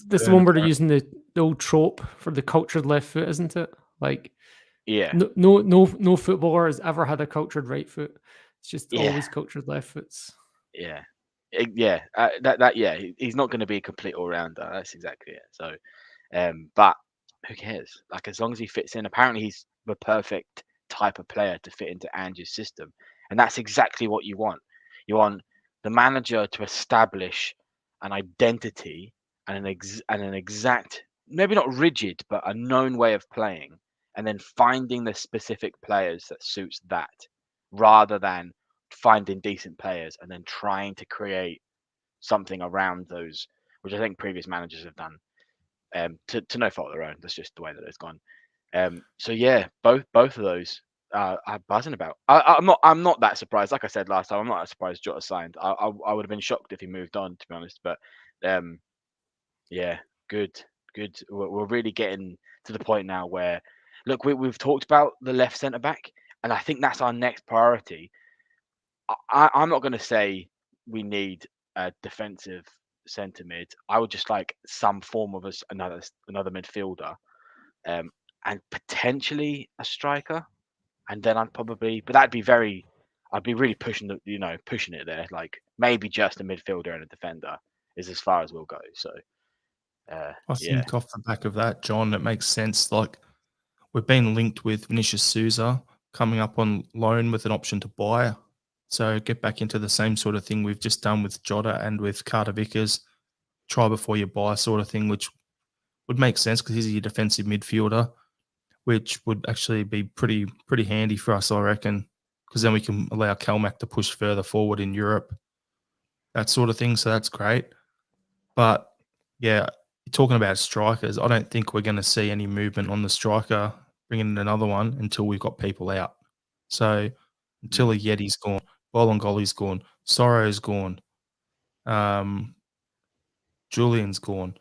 Speaker 3: this the one where they're using the old trope for the cultured left foot, isn't it? Like,
Speaker 2: yeah,
Speaker 3: no footballer has ever had a cultured right foot. It's just always cultured left foots.
Speaker 2: Yeah. He's not going to be a complete all-rounder. That's exactly it. So, but who cares? Like, as long as he fits in, apparently he's the perfect type of player to fit into Ange's system, and that's exactly what you want. You want the manager to establish an identity and an exact, maybe not rigid, but a known way of playing, and then finding the specific players that suits that, rather than finding decent players and then trying to create something around those, which I think previous managers have done. To no fault of their own. That's just the way that it's gone. So yeah, both of those I'm buzzing about. I'm not that surprised. Like I said last time, I'm not that surprised Jota signed. I would have been shocked if he moved on, to be honest. But yeah, good. We're really getting to the point now where, look, we've talked about the left centre back, and I think that's our next priority. I'm not going to say we need a defensive centre mid. I would just like some form of another midfielder, and potentially a striker, and then I'd be really pushing it there. Like maybe just a midfielder and a defender is as far as we'll go. So
Speaker 1: I
Speaker 2: yeah,
Speaker 1: think off the back of that, John, it makes sense. Like we've been linked with Vinicius Souza coming up on loan with an option to buy. So get back into the same sort of thing we've just done with Jota and with Carter Vickers. Try before you buy sort of thing, which would make sense because he's your defensive midfielder, which would actually be pretty handy for us, I reckon, because then we can allow Calmac to push further forward in Europe, that sort of thing. So that's great. But yeah, talking about strikers, I don't think we're going to see any movement on the striker, bringing in another one until we've got people out. So until a Yeti's gone, Bolingoli's gone, Sorrow's gone, Julian's gone.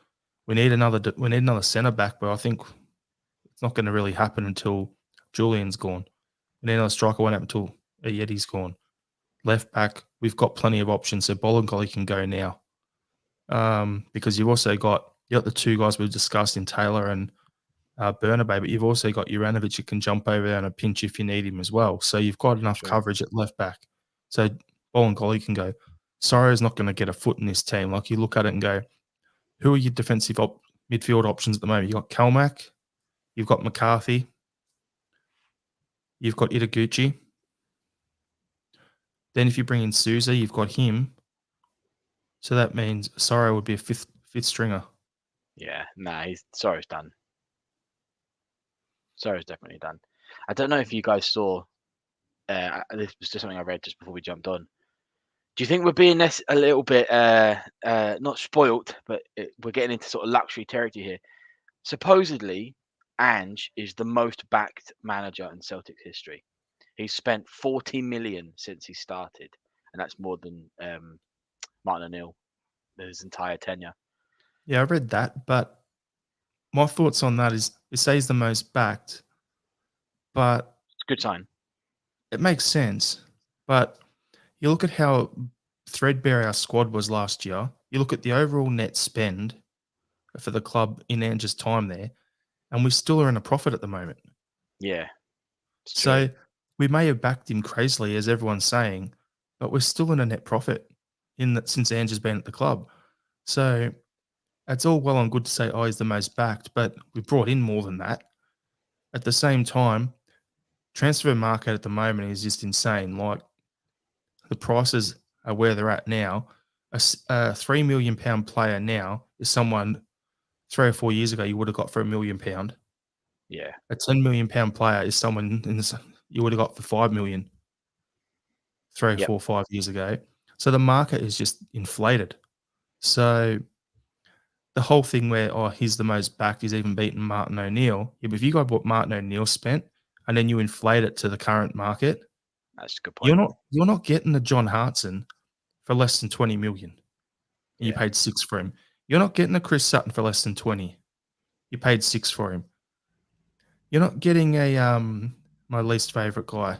Speaker 1: We need another centre back, but I think it's not going to really happen until Julian's gone. We need another striker, won't happen until a Yeti's gone. Left back, we've got plenty of options, so Bolingoli can go now. Because you've also got the two guys we've discussed in Taylor and Bernabé, but you've also got Juranovic who can jump over there on a pinch if you need him as well. So you've got enough coverage at left back. So Bolingoli can go. Sorrow's not going to get a foot in this team. Like you look at it and go, who are your defensive midfield options at the moment? You've got Calmac, you've got McCarthy, you've got Itaguchi. Then if you bring in Souza, you've got him. So that means Sorrow would be a fifth stringer.
Speaker 2: Yeah, nah, Sorrow's done. Sorrow's definitely done. I don't know if you guys saw. This was just something I read just before we jumped on. Do you think we're being a little bit not spoilt, but we're getting into sort of luxury territory here? Supposedly, Ange is the most backed manager in Celtic's history. He's spent 40 million since he started, and that's more than Martin O'Neill his entire tenure.
Speaker 1: Yeah, I read that, but my thoughts on that is it says the most backed, but
Speaker 2: it's a good sign.
Speaker 1: It makes sense, but you look at how threadbare our squad was last year. You look at the overall net spend for the club in Ange's time there, and we still are in a profit at the moment.
Speaker 2: Yeah.
Speaker 1: So we may have backed him crazily, as everyone's saying, but we're still in a net profit since Ange has been at the club. So it's all well and good to say, oh, he's the most backed, but we brought in more than that. At the same time, transfer market at the moment is just insane. Like the prices are where they're at now. A £3 million player now is someone 3 or 4 years ago you would have got for £1 million.
Speaker 2: Yeah.
Speaker 1: A £10 million player is someone you would have got for $5 million 3 or 4 or 5 years ago. So the market is just inflated. So the whole thing where, he's the most backed, he's even beaten Martin O'Neill. Yeah, but if you got what Martin O'Neill spent and then you inflate it to the current market,
Speaker 2: that's a good point.
Speaker 1: You're not getting a John Hartson for less than 20 million. And you paid 6 for him. You're not getting a Chris Sutton for less than 20. You paid 6 for him. You're not getting a my least favorite guy.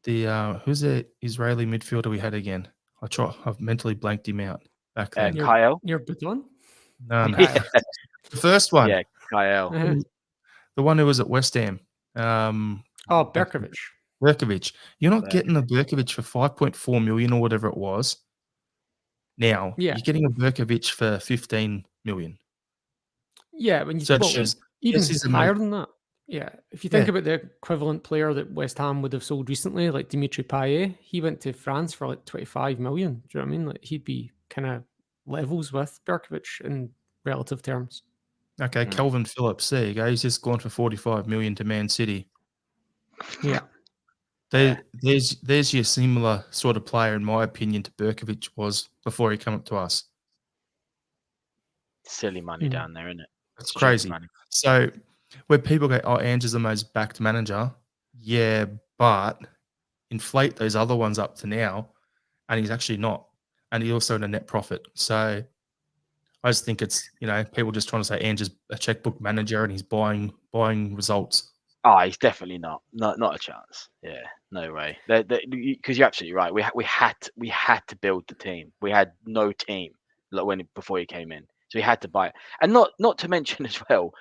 Speaker 1: The who's the Israeli midfielder we had again? I've mentally blanked him out back then.
Speaker 2: Kyle?
Speaker 3: You're Buton?
Speaker 1: No. The first one.
Speaker 2: Yeah, Kyle.
Speaker 1: The one who was at West Ham.
Speaker 3: Berkovic.
Speaker 1: Berkovic. You're not getting a Berkovic for 5.4 million or whatever it was. Now, you're getting a Berkovic for 15 million.
Speaker 3: Yeah, when you even higher than that. Yeah, if you think about the equivalent player that West Ham would have sold recently, like Dimitri Payet, he went to France for like 25 million. Do you know what I mean? Like he'd be kind of levels with Berkovic in relative terms.
Speaker 1: Okay, Calvin Phillips, there you go. He's just gone for 45 million to Man City.
Speaker 3: Yeah.
Speaker 1: There's your similar sort of player, in my opinion, to Berkovic was before he came up to us.
Speaker 2: Silly money down there, isn't it?
Speaker 1: It's
Speaker 2: Stupid
Speaker 1: crazy.
Speaker 2: money.
Speaker 1: So where people go, oh, Ange is the most backed manager. Yeah, but inflate those other ones up to now, and he's actually not. And he's also in a net profit. So I just think it's, people just trying to say Ange is a checkbook manager and he's buying results.
Speaker 2: Oh, he's definitely not a chance. Yeah, no way. Because you're absolutely right. We had to build the team. We had no team before he came in, so we had to buy it. And not to mention as well,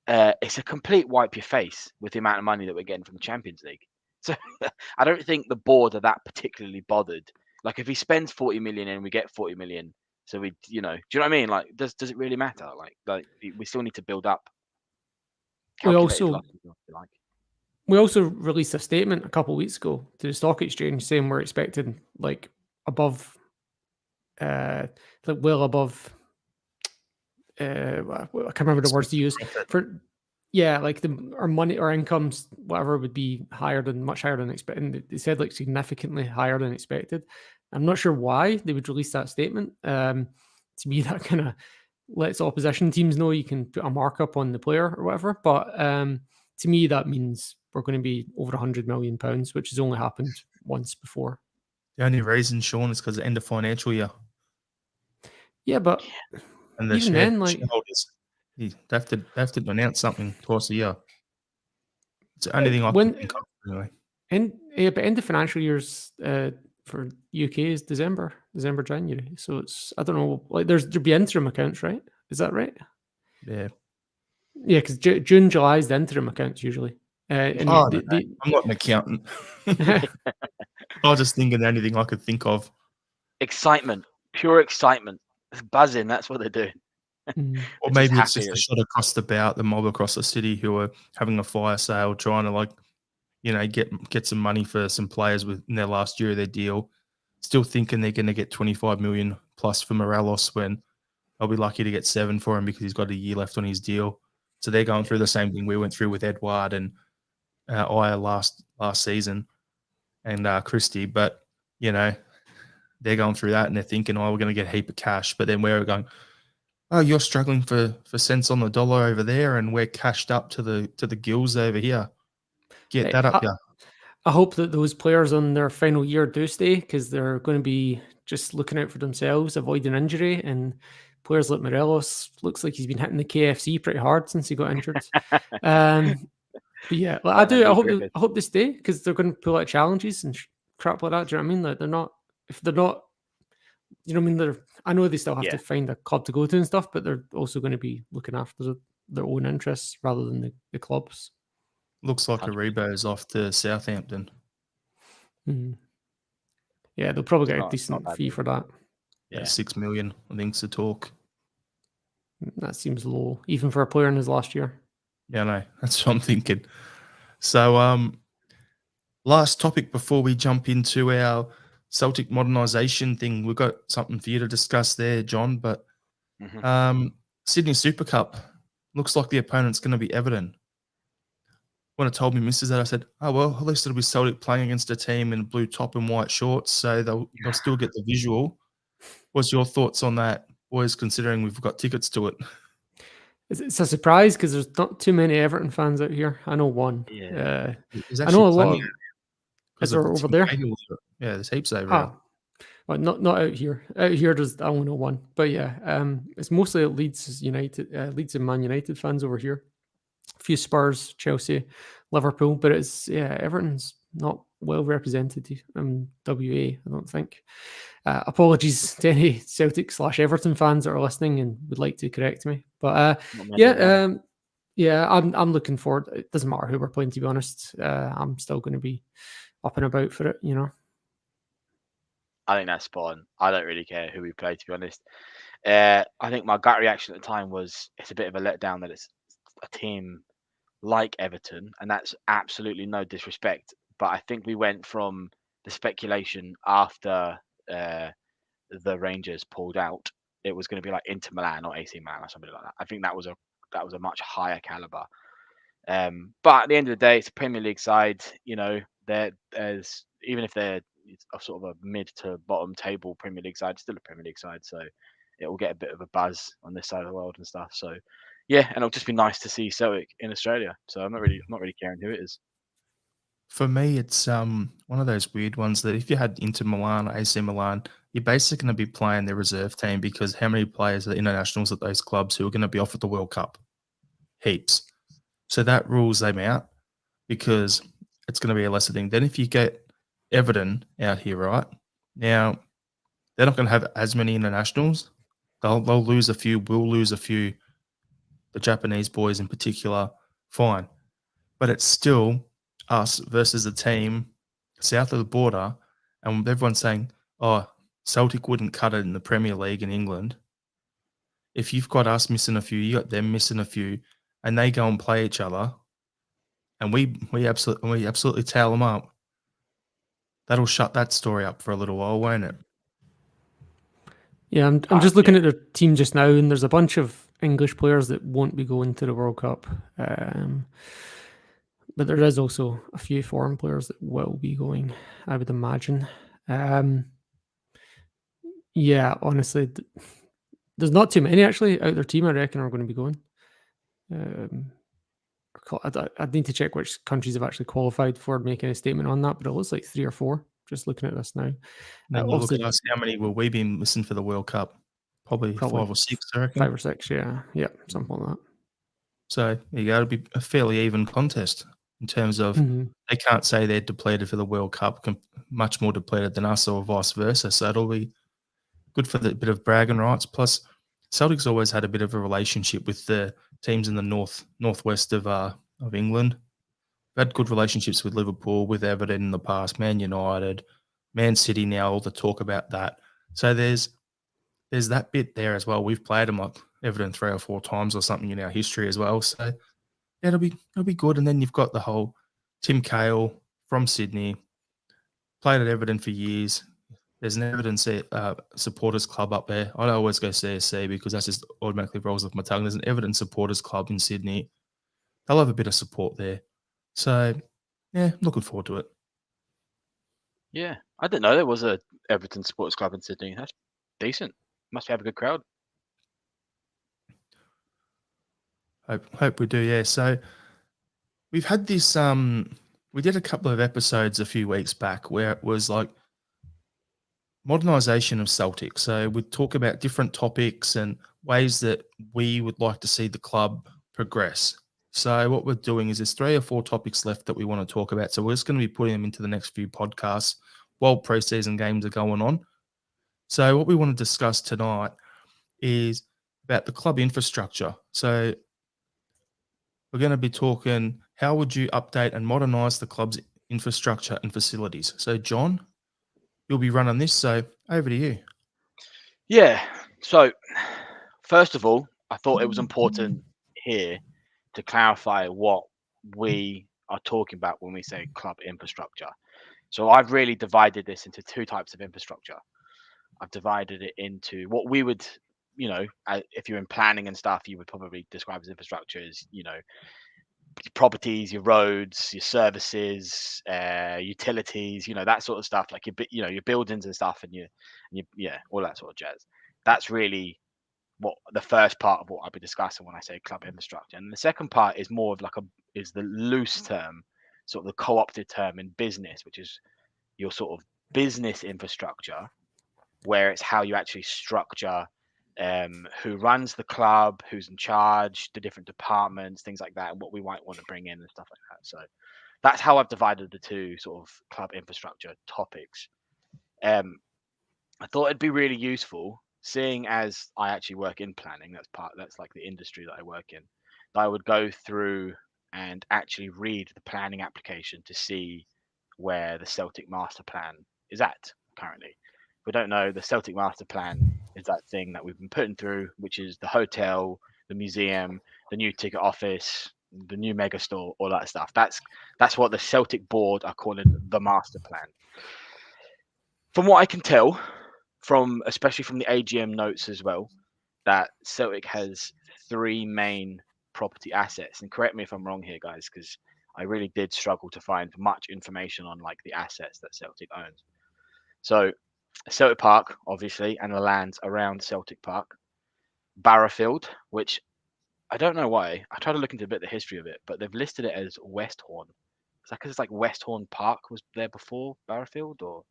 Speaker 2: it's a complete wipe your face with the amount of money that we're getting from the Champions League. So I don't think the board are that particularly bothered. Like if he spends 40 million and we get 40 million, so do you know what I mean? Like, does it really matter? Like we still need to build up.
Speaker 3: We
Speaker 2: calculated
Speaker 3: also
Speaker 2: losses, if you like.
Speaker 3: we also released a statement a couple of weeks ago to the stock exchange saying we're expecting like above, like well above. I can't remember the words to use for. Yeah, like our money, our incomes, whatever would be much higher than expected. They said like significantly higher than expected. I'm not sure why they would release that statement. To me, that kind of lets opposition teams know you can put a markup on the player or whatever. But to me, that means we're going to be over £100 million, which has only happened once before.
Speaker 1: The only reason, Sean, is because of the end of financial year.
Speaker 3: Yeah, but
Speaker 1: and the
Speaker 3: even then, like
Speaker 1: shareholders, they have to announce something twice a year. It's the only thing I can think of anyway.
Speaker 3: But end of financial years for UK is December, January. So it's, I don't know, like there'll be interim accounts, right? Is that right?
Speaker 1: Yeah.
Speaker 3: Yeah, because June, July is the interim accounts usually.
Speaker 1: I'm not an accountant. I was just thinking the only thing I could think of.
Speaker 2: Excitement, pure excitement. It's buzzing. That's what they're doing.
Speaker 1: Or maybe it's just a shot across the bout, the mob across the city who are having a fire sale, trying to get some money for some players in their last year of their deal, still thinking they're going to get 25 million plus for Morelos when they'll be lucky to get 7 for him because he's got a year left on his deal. So they're going through the same thing we went through with Edouard and Aya last season and Christie, but they're going through that and they're thinking, oh, we're going to get a heap of cash, but then we're going, oh, you're struggling for cents on the dollar over there, and we're cashed up to the gills over here. Get that up, yeah.
Speaker 3: I hope that those players on their final year do stay because they're going to be just looking out for themselves, avoiding injury. And players like Morelos looks like he's been hitting the KFC pretty hard since he got injured. But yeah, I hope they stay because they're going to pull out challenges and crap like that. Do you know what I mean? Like if they're not, you know what I mean? I know they still have to find a club to go to and stuff, but they're also going to be looking after their own interests rather than the clubs.
Speaker 1: Looks like Aribo's off to Southampton.
Speaker 3: Mm-hmm. Yeah, they'll probably get a decent fee for that.
Speaker 1: Yeah, 6 million, I think's the talk.
Speaker 3: That seems low, even for a player in his last year.
Speaker 1: Yeah, no, that's what I'm thinking. So, last topic before we jump into our Celtic modernisation thing. We've got something for you to discuss there, John, but Sydney Super Cup looks like the opponent's going to be Everton. When I told me missus that, I said, oh, well, at least it'll be Celtic playing against a team in blue top and white shorts, so they'll still get the visual. What's your thoughts on that, boys, considering we've got tickets to it?
Speaker 3: It's a surprise because there's not too many Everton fans out here. I know one.
Speaker 1: Yeah.
Speaker 3: I know a lot. Is there over there?
Speaker 1: Yeah, there's heaps over here.
Speaker 3: Well, not out here. Out here, I only know one. But yeah, it's mostly Leeds and Man United fans over here. A few Spurs, Chelsea, Liverpool, but Everton's not well represented in WA, I don't think. Apologies to any Celtic/Everton fans that are listening and would like to correct me. But I'm looking forward. It doesn't matter who we're playing, to be honest. I'm still going to be up and about for it,
Speaker 2: I think that's spot on. I don't really care who we play, to be honest. I think my gut reaction at the time was it's a bit of a letdown that it's a team like Everton, and that's absolutely no disrespect. But I think we went from the speculation after the Rangers pulled out, it was going to be like Inter Milan or AC Milan or something like that. I think that was a much higher caliber. But at the end of the day, it's a Premier League side. there's even if they're a sort of a mid to bottom table Premier League side, still a Premier League side, so it will get a bit of a buzz on this side of the world and stuff. So yeah, and it'll just be nice to see Celtic in Australia. So I'm not really caring who it is.
Speaker 1: For me, it's one of those weird ones that if you had Inter Milan or AC Milan, you're basically going to be playing their reserve team because how many players are internationals at those clubs who are going to be off at the World Cup? Heaps. So that rules them out because it's going to be a lesser thing. Then if you get Everton out here, right? Now, they're not going to have as many internationals. They'll lose a few. We'll lose a few. The Japanese boys in particular, fine. But it's still us versus a team south of the border, and everyone's saying, oh, Celtic wouldn't cut it in the Premier League in England. If you've got us missing a few, you got them missing a few, and they go and play each other, and we absolutely towel them up, that'll shut that story up for a little while, won't it?
Speaker 3: Yeah, I'm just looking at their team just now, and there's a bunch of English players that won't be going to the World Cup. But there is also a few foreign players that will be going, I would imagine. Yeah, honestly, there's not too many actually out their team, I reckon, are going to be going. I'd need to check which countries have actually qualified for making a statement on that, but it looks like 3 or 4, just looking at this now.
Speaker 1: Then you look at us, how many will we be missing for the World Cup? Probably 5 or 6, I reckon.
Speaker 3: 5 or 6, yeah. Yeah, something like that.
Speaker 1: So there you go. It'll be a fairly even contest in terms of they can't say they're depleted for the World Cup, much more depleted than us or vice versa. So it'll be good for the bit of bragging rights. Plus, Celtic's always had a bit of a relationship with the teams in the northwest of England. We've had good relationships with Liverpool, with Everton in the past, Man United, Man City now, all the talk about that. So there's that bit there as well. We've played them like Everton 3 or 4 times or something in our history as well. So yeah, it'll be good. And then you've got the whole Tim Cahill from Sydney, played at Everton for years. There's an Everton supporters club up there. I always go CSC because that just automatically rolls off my tongue. There's an Everton supporters club in Sydney. They'll have a bit of support there. So yeah, looking forward to it.
Speaker 2: Yeah, I didn't know there was a Everton supporters club in Sydney. That's decent. Must have a good crowd.
Speaker 1: Hope we do, yeah. So we've had this we did a couple of episodes a few weeks back where it was like modernisation of Celtic. So we'd talk about different topics and ways that we would like to see the club progress. So what we're doing is there's 3 or 4 topics left that we want to talk about. So we're just going to be putting them into the next few podcasts while preseason games are going on. So what we want to discuss tonight is about the club infrastructure. So we're going to be talking, how would you update and modernise the club's infrastructure and facilities? So, John, you'll be running this, so over to you.
Speaker 2: Yeah. So, first of all, I thought it was important here to clarify what we are talking about when we say club infrastructure. So I've really divided this into 2 types of infrastructure. I've divided it into what we would, if you're in planning and stuff, you would probably describe as infrastructure as, your properties, your roads, your services, utilities, that sort of stuff, like your buildings and stuff, and all that sort of jazz. That's really what the first part of what I'll be discussing when I say club infrastructure. And the second part is more of is the loose term, sort of the co-opted term in business, which is your sort of business infrastructure, where it's how you actually structure who runs the club, who's in charge, the different departments, things like that, and what we might want to bring in and stuff like that. So that's how I've divided the 2 sort of club infrastructure topics. I thought it'd be really useful, seeing as I actually work in planning, that's like the industry that I work in, that I would go through and actually read the planning application to see where the Celtic master plan is at currently. If we don't know, the Celtic master plan is that thing that we've been putting through, which is the hotel, the museum, the new ticket office, the new mega store, all that stuff. That's what the Celtic board are calling the master plan. From what I can tell, especially from the AGM notes as well, that Celtic has 3 main property assets. And correct me if I'm wrong here, guys, because I really did struggle to find much information on like the assets that Celtic owns. So Celtic Park, obviously, and the lands around Celtic Park. Barrowfield, which I don't know why. I tried to look into a bit of the history of it, but they've listed it as Westhorn. Is that because it's like Westhorn Park was there before Barrowfield, or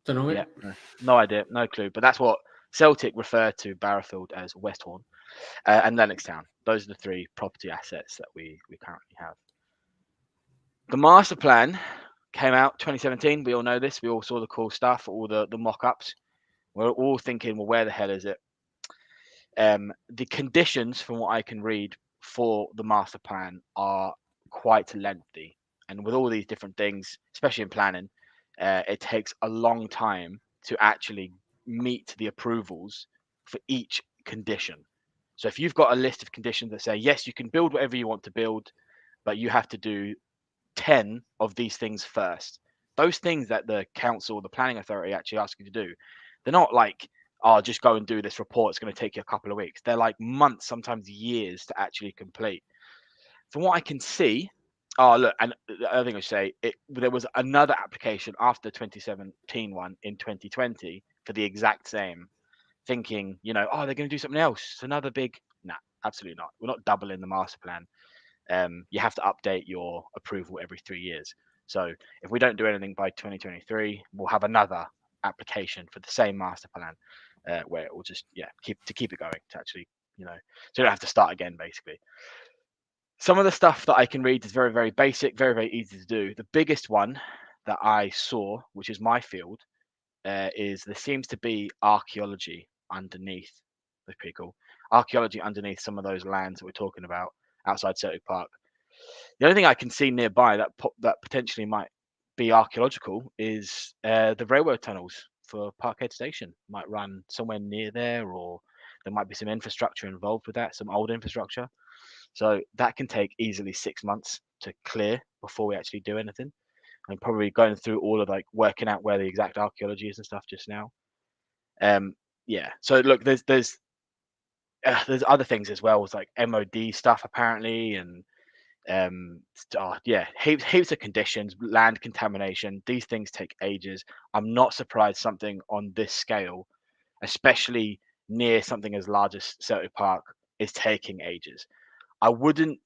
Speaker 3: Don't know.
Speaker 2: yeah, no idea, no clue. But that's what Celtic refer to Barrowfield as Westhorn, and Lennoxtown. Those are the three property assets that we currently have. The master plan came out 2017. We all know this. We all saw the cool stuff, all the mock-ups. We're all thinking, well, where the hell is it? The conditions, from what I can read, for the master plan are quite lengthy, and with all these different things, especially in planning, it takes a long time to actually meet the approvals for each condition. So if you've got a list of conditions that say yes, you can build whatever you want to build, but you have to do 10 of these things first. Those things that the council, the planning authority actually ask you to do, they're not like, oh, just go and do this report. It's going to take you a couple of weeks. They're like months, sometimes years to actually complete. From what I can see, oh, look, and the other thing I should say, there was another application after the 2017 one in 2020 for the exact same, thinking, you know, oh, they're going to do something else. It's another big, nah, absolutely not. We're not doubling the master plan. You have to update your approval every 3 years. So if we don't do anything by 2023, we'll have another application for the same master plan, where it will just keep it going to actually, you know, so you don't have to start again basically. Some of the stuff that I can read is very, very basic, very, very easy to do. The biggest one that I saw, which is my field, is there seems to be archaeology underneath the people, archaeology underneath some of those lands that we're talking about outside Celtic Park. The only thing I can see nearby that potentially might be archaeological is the railroad tunnels for Parkhead Station. Might run somewhere near there, or there might be some infrastructure involved with that, some old infrastructure. So that can take easily 6 months to clear before we actually do anything. I'm probably going through all of like working out where the exact archaeology is and stuff just now. So look, there's other things as well, with like MOD stuff apparently, and heaps of conditions, land contamination. These things take ages. I'm not surprised something on this scale, especially near something as large as Celtic Park, is taking ages. I wouldn't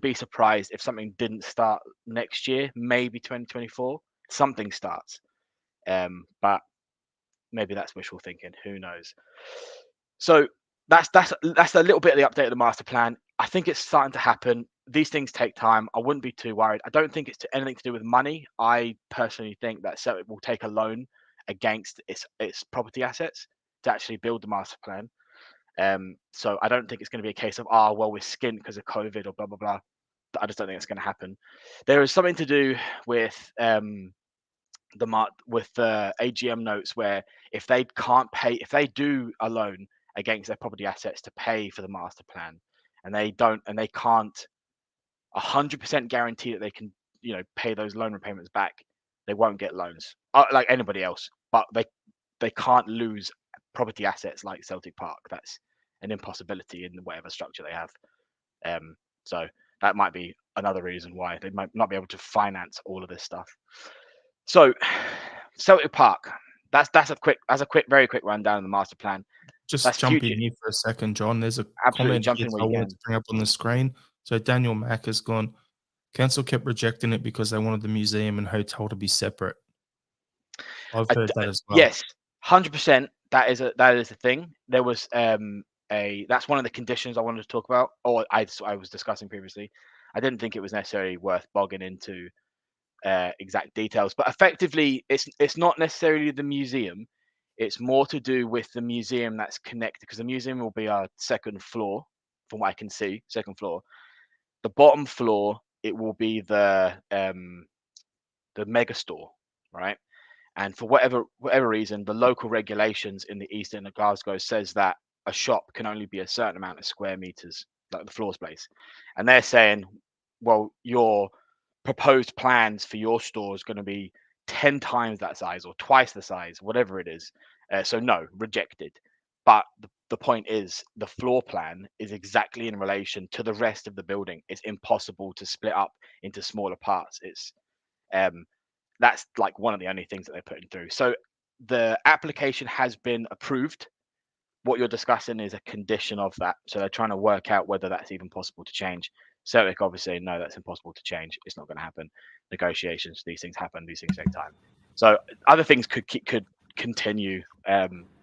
Speaker 2: be surprised if something didn't start next year, maybe 2024. Something starts, but maybe that's wishful thinking. Who knows? So that's a little bit of the update of the master plan. I think it's starting to happen. These things take time. I wouldn't be too worried. I don't think it's anything to do with money. I personally think that Celtic will take a loan against its property assets to actually build the master plan. So I don't think it's going to be a case of, well, we're skint because of COVID or blah blah blah. I just don't think it's going to happen. There is something to do with the AGM notes, where if they can't pay, if they do a loan against their property assets to pay for the master plan, and they can't 100% guarantee that they can, you know, pay those loan repayments back, they won't get loans like anybody else. But they can't lose property assets like Celtic Park. That's an impossibility in whatever structure they have. So that might be another reason why they might not be able to finance all of this stuff. So Celtic Park, that's a very quick rundown of the master plan.
Speaker 1: Just jump in here for a second, John. There's a comment here I wanted to bring up on the screen. So Daniel Mack has gone, council kept rejecting it because they wanted the museum and hotel to be separate. I've heard that as well.
Speaker 2: Yes, 100%. That is the thing. There was that's one of the conditions I wanted to talk about, or I was discussing previously. I didn't think it was necessarily worth bogging into exact details, but effectively it's not necessarily the museum. It's more to do with the museum that's connected, because the museum will be our second floor, from what I can see. Second floor. The bottom floor, it will be the mega store, right? And for whatever reason, the local regulations in the east end of Glasgow says that a shop can only be a certain amount of square meters, like the floor space. And they're saying, well, your proposed plans for your store is going to be 10 times that size or twice the size, whatever it is. So no, rejected. But the point is the floor plan is exactly in relation to the rest of the building. It's impossible to split up into smaller parts. It's that's like one of the only things that they're putting through. So the application has been approved. What you're discussing is a condition of that. So they're trying to work out whether that's even possible to change. Celtic obviously, no, that's impossible to change. It's not going to happen. Negotiations, these things happen. These things take time. So other things could continue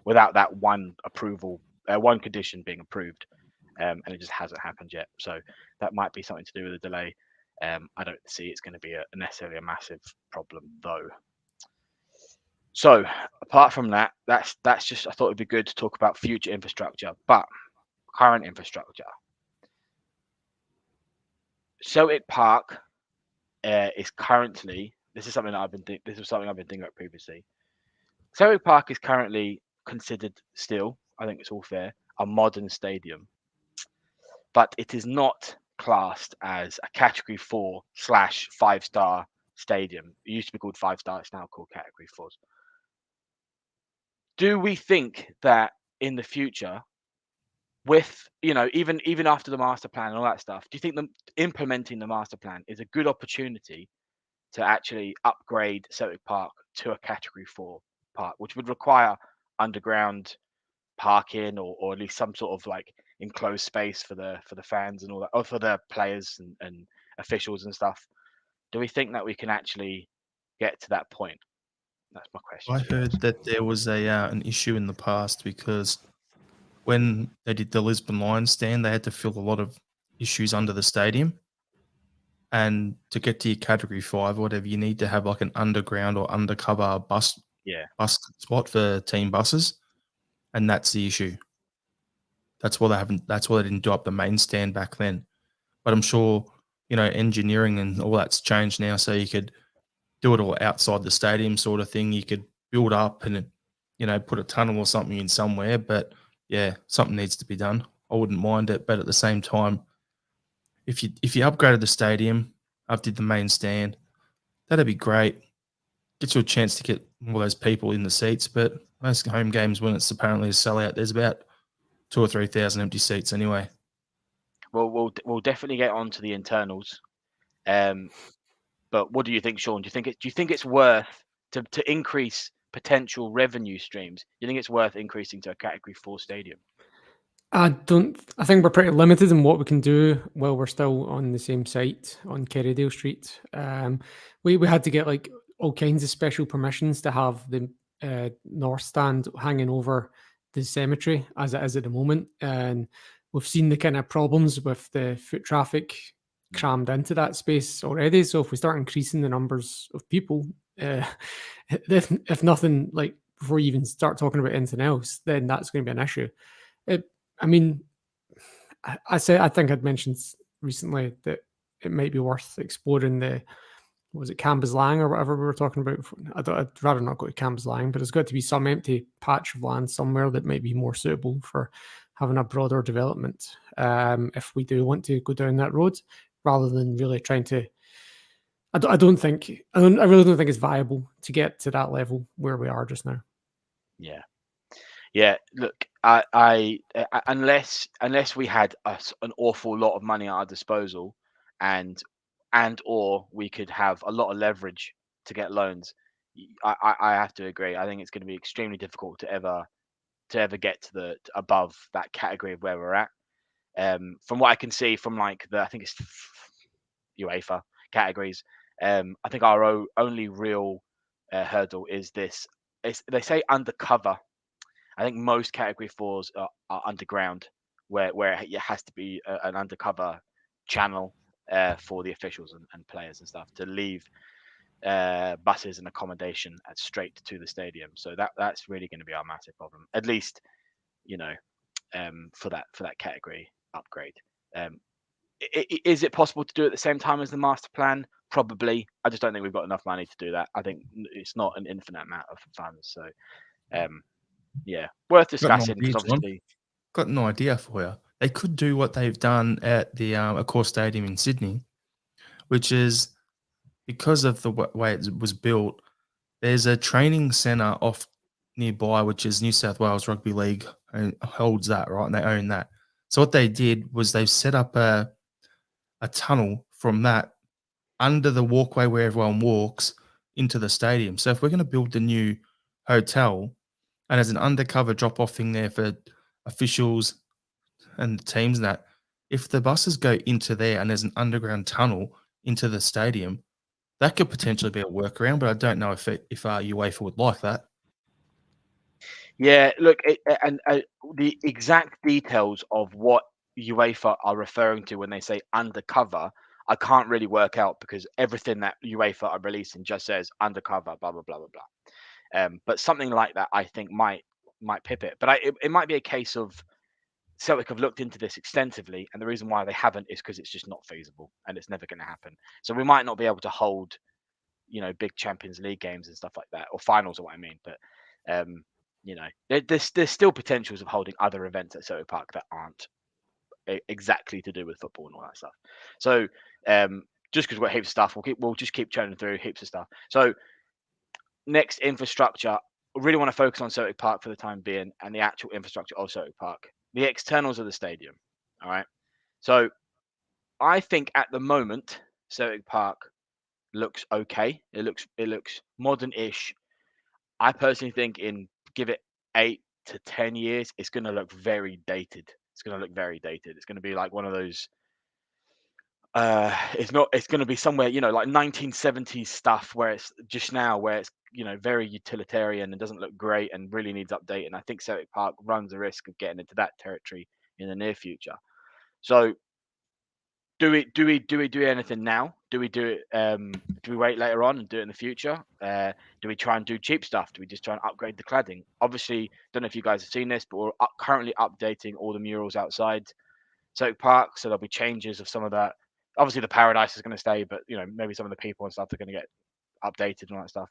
Speaker 2: without that one approval, one condition being approved, and it just hasn't happened yet. So that might be something to do with the delay. I don't see it's going to be necessarily a massive problem though. So apart from that, that's just, I thought it'd be good to talk about future infrastructure, but current infrastructure. Celtic Park is currently, this is something I've been thinking about previously. Celtic Park is currently considered still, I think it's all fair, a modern stadium, but it is not classed as a Category 4/5-star stadium. It used to be called 5-star, it's now called Category 4. Do we think that in the future, with even after the master plan and all that stuff, do you think them implementing the master plan is a good opportunity to actually upgrade Celtic Park to a Category 4 park, which would require underground parking or at least some sort of like enclosed space for the fans and all that, or for the players and officials and stuff? Do we think that we can actually get to that point? That's my question.
Speaker 1: I heard that there was an issue in the past because when they did the Lisbon Lions stand, they had to fill a lot of issues under the stadium. And to get to your Category 5 or whatever, you need to have like an underground or undercover bus spot for team buses. And that's the issue. That's why they didn't do up the main stand back then. But I'm sure, engineering and all that's changed now, so you could do it all outside the stadium sort of thing. You could build up and, put a tunnel or something in somewhere. But yeah, something needs to be done. I wouldn't mind it, but at the same time, if you upgraded the stadium, updid the main stand, that'd be great. Gets you a chance to get all those people in the seats. But most home games, when it's apparently a sellout, there's about 2,000 or 3,000 empty seats anyway.
Speaker 2: Well, we'll definitely get on to the internals. But what do you think, Sean? Do you think it's worth to increase potential revenue streams? Do you think it's worth increasing to a Category 4 stadium?
Speaker 3: I think we're pretty limited in what we can do while we're still on the same site on Kerrydale Street. We had to get like all kinds of special permissions to have the north stand hanging over the cemetery as it is at the moment, and we've seen the kind of problems with the foot traffic crammed into that space already. So if we start increasing the numbers of people, if nothing, like before you even start talking about anything else, then that's going to be an issue. I think I'd mentioned recently that it might be worth exploring Cambuslang or whatever we were talking about. I'd rather not go to Cambuslang, but there's got to be some empty patch of land somewhere that might be more suitable for having a broader development. If we do want to go down that road, rather than really trying to, I really don't think it's viable to get to that level where we are just now.
Speaker 2: Yeah. Look, I unless we had an awful lot of money at our disposal, and or we could have a lot of leverage to get loans, I have to agree. I think it's going to be extremely difficult to ever get to the above that category of where we're at. From what I can see from I think it's UEFA categories. I think our only real hurdle is this. They say undercover. I think most Category 4s are underground, where it has to be an undercover channel for the officials and players and stuff to leave buses and accommodation straight to the stadium. So that's really going to be our massive problem, at least for that category upgrade. Is it possible to do it at the same time as the master plan? Probably. I just don't think we've got enough money to do that. I think it's not an infinite amount of funds. So yeah, worth discussing, because obviously
Speaker 1: got an idea for you. They could do what they've done at the Accor Stadium in Sydney, which is, because of the way it was built, there's a training centre off nearby, which is New South Wales Rugby League holds that, right? And they own that. So what they did was they've set up a tunnel from that under the walkway where everyone walks into the stadium. So if we're going to build the new hotel and there's an undercover drop-off thing there for officials and the teams and that, if the buses go into there and there's an underground tunnel into the stadium, that could potentially be a workaround, but I don't know if UEFA would like that.
Speaker 2: Yeah, look, the exact details of what UEFA are referring to when they say undercover, I can't really work out because everything that UEFA are releasing just says undercover, blah blah blah blah blah. But something like that, I think might pip it. But it might be a case of Celtic have looked into this extensively, and the reason why they haven't is because it's just not feasible and it's never going to happen. So we might not be able to hold, big Champions League games and stuff like that, or finals, or what I mean. But there's still potentials of holding other events at Celtic Park that aren't exactly to do with football and all that stuff. So just because we've got heaps of stuff, we'll just keep churning through heaps of stuff. So next, infrastructure. I really want to focus on Celtic Park for the time being and the actual infrastructure of Celtic Park. The externals of the stadium. All right. So I think at the moment, Celtic Park looks okay. It looks modern-ish. I personally think give it 8 to 10 years, it's going to look very dated. It's going to be like one of those. It's going to be somewhere, like 1970s stuff where it's very utilitarian and doesn't look great and really needs updating. I think Celtic Park runs a risk of getting into that territory in the near future. So do we do anything now? Do we do it? Do we wait later on and do it in the future? Do we try and do cheap stuff? Do we just try and upgrade the cladding? Obviously, don't know if you guys have seen this, but we're currently updating all the murals outside Celtic Park, so there'll be changes of some of that. Obviously, the Paradise is going to stay, but maybe some of the people and stuff are going to get updated and all that stuff.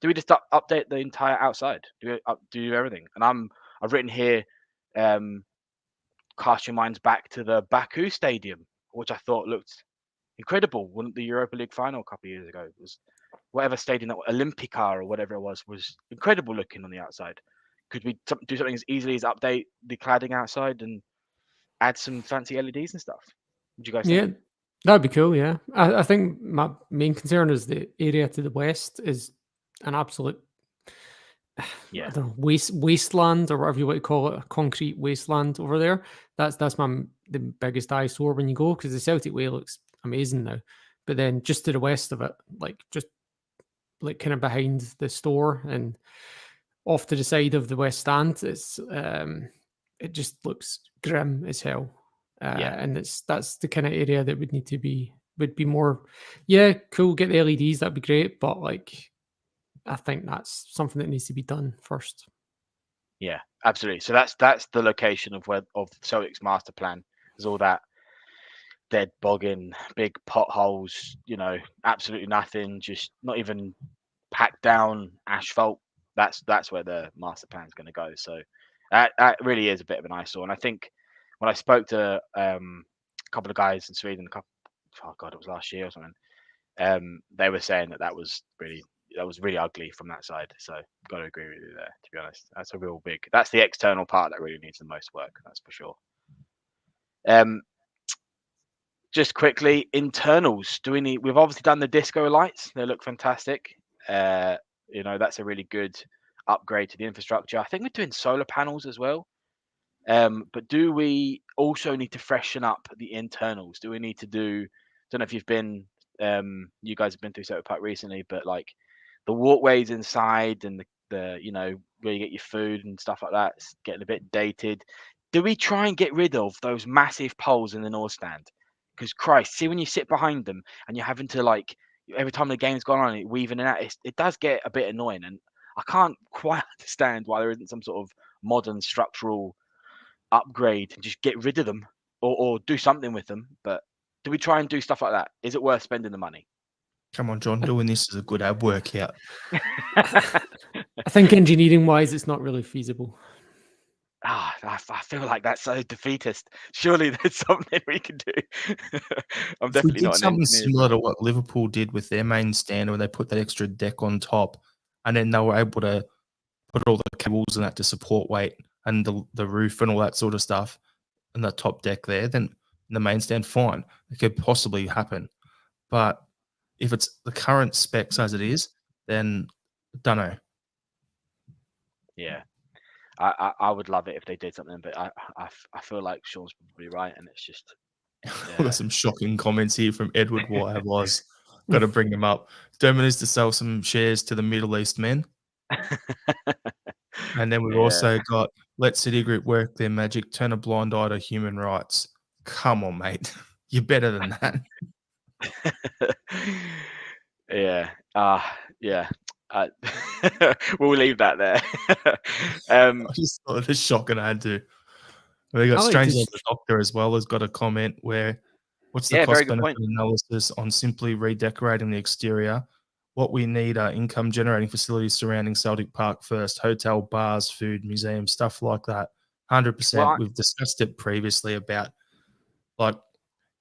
Speaker 2: Do we just update the entire outside? Do we do everything? And I've written here, cast your minds back to the Baku Stadium, which I thought looked incredible. When the Europa League final a couple of years ago, it was whatever stadium that Olympica or whatever it was incredible looking on the outside. Could we do something as easily as update the cladding outside and add some fancy LEDs and stuff? Would you guys think?
Speaker 3: Yeah, that'd be cool. Yeah, I think my main concern is the area to the west is an absolute I don't know, wasteland or whatever you want to call it, a concrete wasteland over there. That's the biggest eyesore when you go, because the Celtic Way looks amazing now, but then just to the west of it, just kind of behind the store and off to the side of the west stand, it's it just looks grim as hell. And that's the kind of area that would be more, cool, get the LEDs, that'd be great, but I think that's something that needs to be done first.
Speaker 2: Yeah, absolutely. So that's the location of Celtic's master plan. There's all that dead bogging, big potholes, absolutely nothing, just not even packed down asphalt. That's where the master plan is going to go. So that really is a bit of an eyesore. And I think when I spoke to a couple of guys in Sweden, it was last year or something, they were saying that was really ugly from that side. So got to agree with you there, to be honest. That's the external part that really needs the most work, that's for sure. Just quickly, internals. We've obviously done the disco lights. They look fantastic. That's a really good upgrade to the infrastructure. I think we're doing solar panels as well. But do we also need to freshen up the internals? Do we need to don't know if you guys have been through Celtic Park recently, but the walkways inside and the where you get your food and stuff like that, it's getting a bit dated. Do we try and get rid of those massive poles in the north stand? Because Christ, see when you sit behind them and you're having to every time the game's gone on, weaving in and out, it does get a bit annoying, and I can't quite understand why there isn't some sort of modern structural upgrade and just get rid of them or do something with them. But do we try and do stuff like that? Is it worth spending the money?
Speaker 1: Come on, John, doing this is a good ad workout.
Speaker 3: I think engineering wise, it's not really feasible.
Speaker 2: I feel like that's so defeatist. Surely there's something we can do. I'm definitely not an
Speaker 1: something
Speaker 2: engineer.
Speaker 1: similar to what Liverpool did with their main stand, where they put that extra deck on top, and then they were able to put all the cables and that to support weight and the roof and all that sort of stuff, and the top deck there, then in the main stand, fine, it could possibly happen. But if it's the current specs as it is, then don't know.
Speaker 2: Yeah, I would love it if they did something, but I feel like Sean's probably right, and it's just
Speaker 1: We've got some shocking comments here from Edward Wire was. Got to bring him up. Dermot needs to sell some shares to the Middle East men. And then we've also got let Citigroup work their magic, turn a blind eye to human rights. Come on, mate. You're better than that.
Speaker 2: yeah. Yeah. We'll leave that there.
Speaker 1: I just thought the shocking I had to. We got
Speaker 3: I like
Speaker 1: Strange
Speaker 3: this-
Speaker 1: the Doctor as well has got a comment where what's the
Speaker 2: Yeah, very
Speaker 1: cost
Speaker 2: good
Speaker 1: benefit
Speaker 2: point.
Speaker 1: analysis on simply redecorating the exterior? What we need are income generating facilities surrounding Celtic Park first, hotel, bars, food, museums, stuff like that. 100%.
Speaker 2: Well,
Speaker 1: We've discussed it previously about like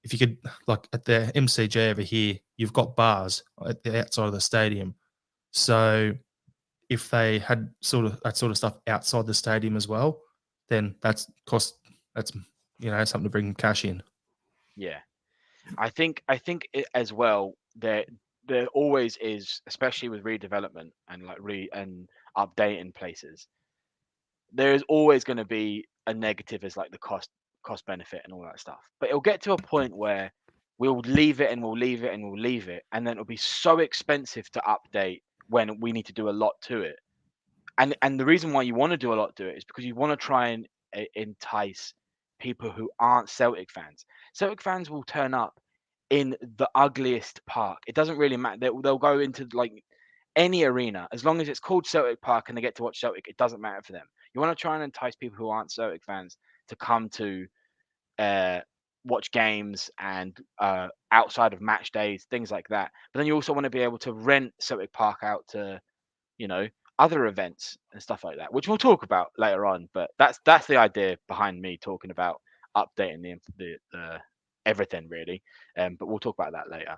Speaker 1: if you could like at the MCG over here, you've got bars at the outside of the stadium. So if they had sort of that sort of stuff outside the stadium as well, then that's something to bring cash in.
Speaker 2: yeah. I think it as well. There always is, especially with redevelopment and like and updating places. There is always going to be a negative as like the cost benefit and all that stuff. But it'll get to a point where we'll leave it and we'll leave it and we'll leave it, and then it'll be so expensive to update when we need to do a lot to it. And the reason why you want to do a lot to it is because you want to try and entice people who aren't Celtic fans. Celtic fans will turn up in the ugliest park. It doesn't really matter. They'll go into like any arena as long as it's called Celtic Park and they get to watch Celtic. It doesn't matter for them. You want to try and entice people who aren't Celtic fans to come to watch games and outside of match days, things like that. But then you also want to be able to rent Celtic Park out to, other events and stuff like that, which we'll talk about later on. But that's the idea behind me talking about updating the everything really. But we'll talk about that later.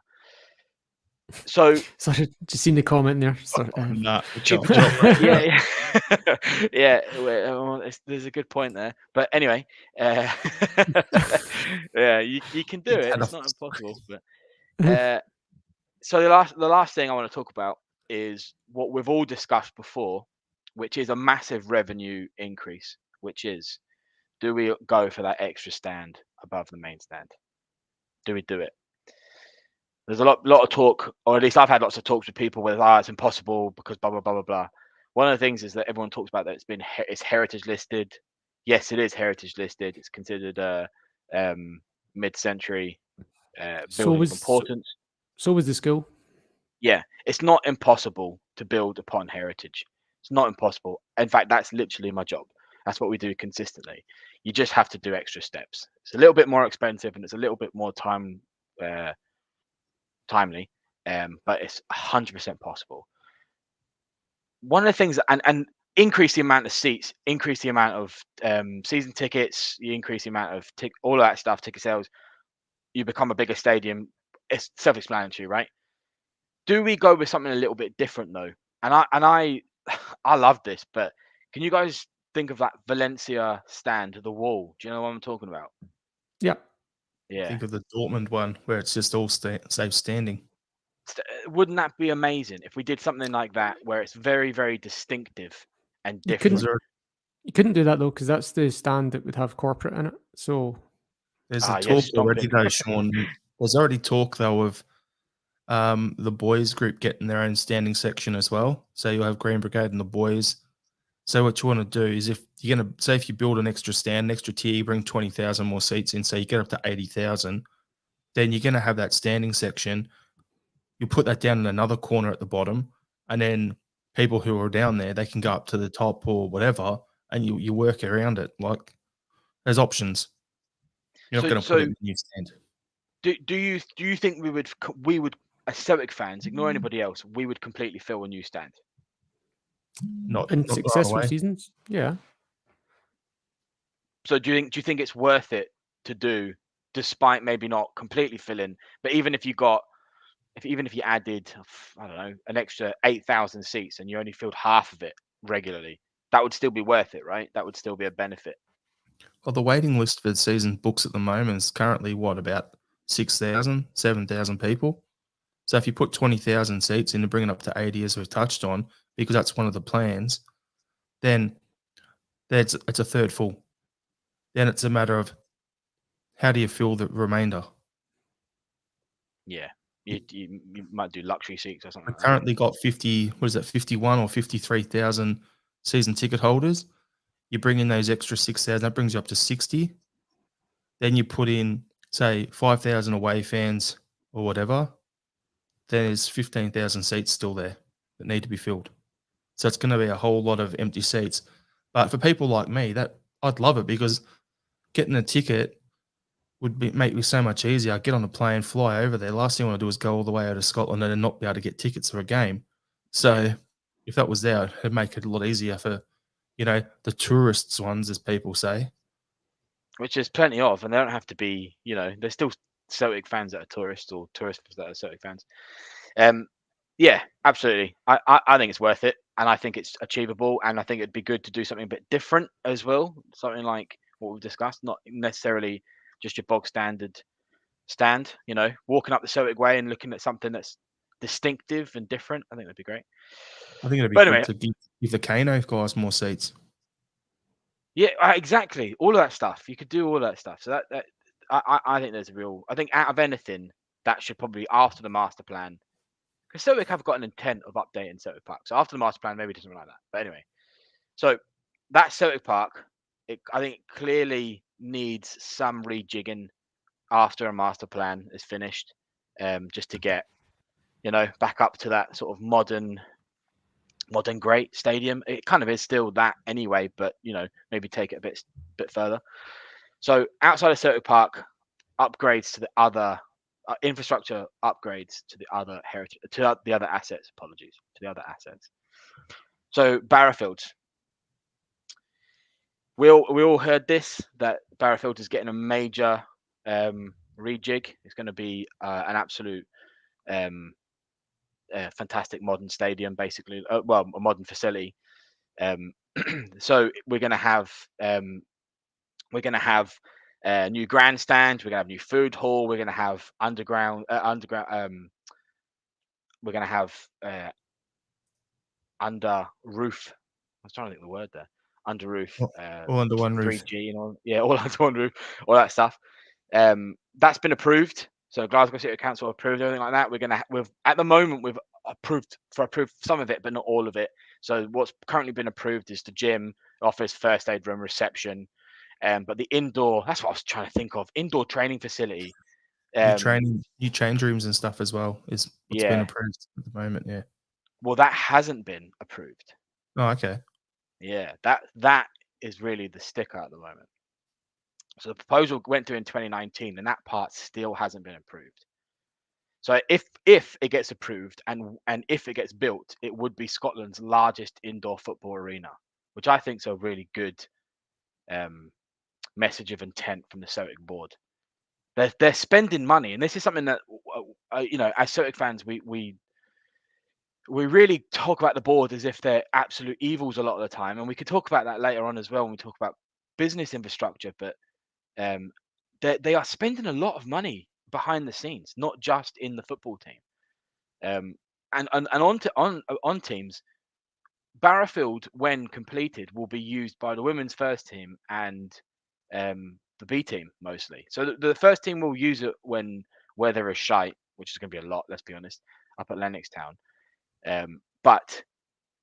Speaker 2: So
Speaker 3: Sorry, just seen the comment there. Sorry,
Speaker 2: yeah. Well, there's a good point there. But anyway, yeah, you can do it. It's not impossible. But so the last thing I want to talk about is what we've all discussed before, which is a massive revenue increase. Which is, do we go for that extra stand above the main stand? Do we do it? There's a lot of talk, or at least I've had lots of talks with people where it's impossible because blah blah blah blah blah. One of the things is that everyone talks about that it's heritage listed. Yes, it is heritage listed. It's considered a mid-century building of importance.
Speaker 3: So was the school.
Speaker 2: Yeah, it's not impossible to build upon heritage. It's not impossible. In fact, that's literally my job. That's what we do consistently. You just have to do extra steps. It's a little bit more expensive and it's a little bit more timely, but it's 100% possible. One of the things, and increase the amount of seats, increase the amount of season tickets, you increase the amount of all of that stuff, ticket sales, you become a bigger stadium. It's self-explanatory, right? Do we go with something a little bit different though? And I love this, but can you guys think of that Valencia stand, the wall? Do you know what I'm talking about?
Speaker 3: Yeah.
Speaker 2: Yeah.
Speaker 1: Think of the Dortmund one where it's just all safe standing.
Speaker 2: Wouldn't that be amazing if we did something like that where it's very, very distinctive and different?
Speaker 3: You couldn't do that though, because that's the stand that would have corporate in it. So
Speaker 1: there's a talk already though, Sean. There's already talk though of the boys group getting their own standing section as well. So you'll have Green Brigade and the boys. So what you want to do is if you're going to say if you build an extra stand, an extra tier, you bring 20,000 more seats in, so you get up to 80,000, then you're going to have that standing section. You put that down in another corner at the bottom, and then people who are down there, they can go up to the top or whatever, and you work around it. Like there's options. You're not going to put it in a new stand.
Speaker 2: Do you think we would as Celtic fans, ignore anybody else, we would completely fill a new stand?
Speaker 1: Not
Speaker 3: in successful seasons, yeah.
Speaker 2: So do you think it's worth it to do, despite maybe not completely filling, but even if you added, I don't know, an extra 8,000 seats and you only filled half of it regularly, that would still be worth it, right? That would still be a benefit.
Speaker 1: Well, the waiting list for the season books at the moment is currently about 6,000, 7,000 people. So if you put 20,000 seats in and bring it up to 80, as we've touched on, because that's one of the plans, then it's a third full. Then it's a matter of how do you fill the remainder?
Speaker 2: Yeah, you might do luxury seats or something
Speaker 1: We've
Speaker 2: like that.
Speaker 1: currently got 51 or 53,000 season ticket holders. You bring in those extra 6,000, that brings you up to 60. Then you put in, say, 5,000 away fans or whatever. There's 15,000 seats still there that need to be filled. So it's going to be a whole lot of empty seats. But for people like me, that I'd love it because getting a ticket would make me so much easier. I get on a plane, fly over there. Last thing I want to do is go all the way out of Scotland and then not be able to get tickets for a game. So if that was there, it'd make it a lot easier for, the tourists ones, as people say.
Speaker 2: Which there's plenty of, and they don't have to be, there's still Celtic fans that are tourists or tourists that are Celtic fans. Yeah, absolutely. I think it's worth it, and I think it's achievable, and I think it'd be good to do something a bit different as well. Something like what we've discussed, not necessarily just your bog standard stand, walking up the Celtic way and looking at something that's distinctive and different. I think that'd be great.
Speaker 1: I think it'd be
Speaker 2: But
Speaker 1: good
Speaker 2: anyway,
Speaker 1: to give the Kano guys more seats.
Speaker 2: yeah, exactly. All of that stuff. You could do all that stuff. So that I think there's a real. I think out of anything, that should probably be after the master plan, because Celtic have got an intent of updating Celtic Park. So after the master plan, maybe do something like that. But anyway, so that Celtic Park, I think it clearly needs some rejigging after a master plan is finished, just to get back up to that sort of modern great stadium. It kind of is still that anyway, but maybe take it a bit further. So outside of Celtic Park, upgrades to the other infrastructure, upgrades to the other heritage, to the other assets. Apologies, to the other assets. So Barrowfields, we all heard this, that Barrowfields is getting a major rejig. It's going to be an absolute fantastic modern stadium, basically. Well, a modern facility. So we're going to have a new grandstand. We're going to have a new food hall. We're going to have underground. We're going to have under roof. I was trying to think of the word there. Under roof.
Speaker 1: All under one roof.
Speaker 2: 3G, yeah, all under one roof. All that stuff. That's been approved. So Glasgow City Council approved everything like that. At the moment we've approved some of it, but not all of it. So what's currently been approved is the gym, office, first aid room, reception. But the indoor, that's what I was trying to think of, indoor training facility.
Speaker 1: New change rooms and stuff as well is what's been approved at the moment. Yeah.
Speaker 2: Well, that hasn't been approved.
Speaker 1: Oh, okay.
Speaker 2: Yeah, that is really the sticker at the moment. So the proposal went through in 2019, and that part still hasn't been approved. So if it gets approved and if it gets built, it would be Scotland's largest indoor football arena, which I think is a really good message of intent from the Celtic board. They're spending money, and this is something that as Celtic fans we really talk about the board as if they're absolute evils a lot of the time, and we could talk about that later on as well when we talk about business infrastructure. But they are spending a lot of money behind the scenes, not just in the football team. And on teams, Barrowfield, when completed, will be used by the women's first team and the B team mostly. So the first team will use it when weather is shite, which is going to be a lot. Let's be honest, up at Lennoxtown. But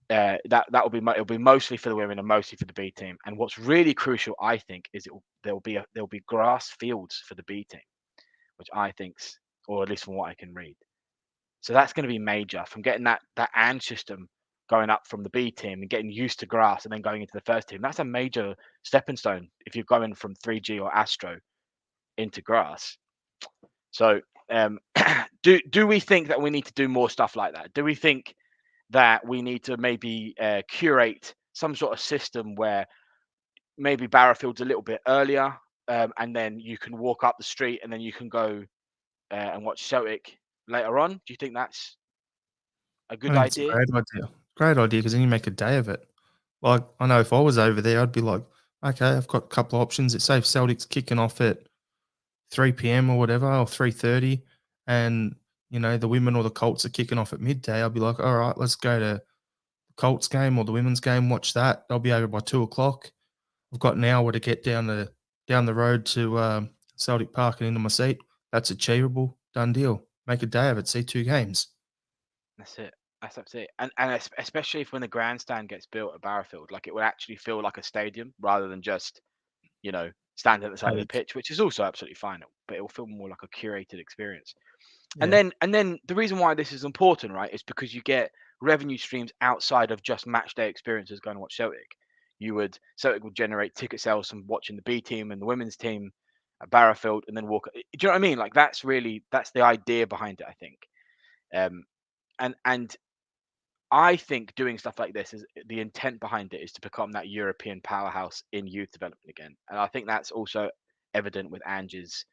Speaker 2: it'll be mostly for the women and mostly for the B team. And what's really crucial, I think, is there'll be grass fields for the B team, which I think's, or at least from what I can read. So that's going to be major, from getting that AND system going up from the B team and getting used to grass and then going into the first team. That's a major stepping stone if you're going from 3G or Astro into grass. So do we think that we need to do more stuff like that? Do we think that we need to maybe curate some sort of system where maybe Barrowfield's a little bit earlier, and then you can walk up the street and then you can go and watch Celtic later on? Do you think that's a good idea?
Speaker 1: It's a great idea. Great idea, because then you make a day of it. Like, I know if I was over there, I'd be like, okay, I've got a couple of options. It's safe Celtic's kicking off at 3 p.m. or whatever, or 3:30, and the women or the Colts are kicking off at midday. I'll be like, all right, let's go to the Colts game or the women's game, watch that. I'll be over by 2 o'clock. I've got an hour to get down the road to Celtic Park and into my seat. That's achievable. Done deal. Make a day of it. See 2 games.
Speaker 2: That's it. That's it. And especially if when the grandstand gets built at Barrowfield, like it will actually feel like a stadium rather than just stand at the side of the
Speaker 1: Take.
Speaker 2: pitch, which is also absolutely fine. But it will feel more like a curated experience. And
Speaker 1: Yeah.
Speaker 2: then the reason why this is important, right, is because you get revenue streams outside of just match day experiences going to watch Celtic. Celtic would generate ticket sales from watching the B team and the women's team at Barrowfield, and then walk. Do you know what I mean? Like that's the idea behind it, I think. Um, and I think doing stuff like this is the intent behind it is to become that European powerhouse in youth development again, and I think that's also evident with Ange's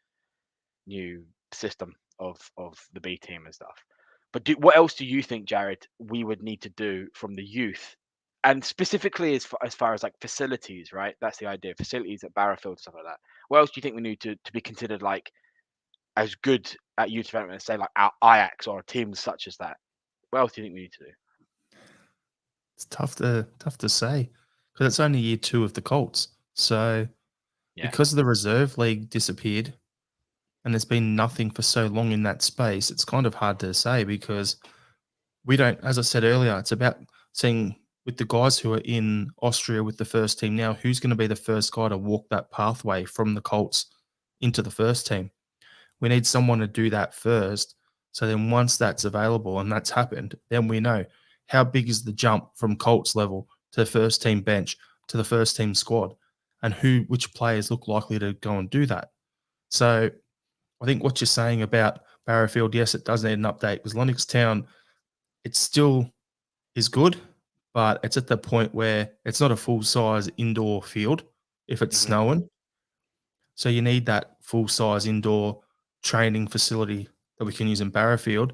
Speaker 2: new system of the B team and stuff. But what else do you think, Jared, we would need to do from the youth, and specifically as far as like facilities, right? That's the idea, facilities at Barrowfield and stuff like that. What else do you think we need to be considered like as good at youth development as say like our Ajax or teams such as that? What else do you think we need to do?
Speaker 1: It's tough to say because it's only year 2 of the Colts. So
Speaker 2: Yeah.
Speaker 1: because the reserve league disappeared and there's been nothing for so long in that space, it's kind of hard to say because we don't, as I said earlier, it's about seeing with the guys who are in Austria with the first team now, who's going to be the first guy to walk that pathway from the Colts into the first team. We need someone to do that first. So then once that's available and that's happened, then we know how big is the jump from Colts level to the first team bench to the first team squad and which players look likely to go and do that. So I think what you're saying about Barrowfield, yes, it does need an update because Lennox Town, it still is good, but it's at the point where it's not a full-size indoor field if it's
Speaker 2: Hmm.
Speaker 1: snowing. So you need that full-size indoor training facility that we can use in Barrowfield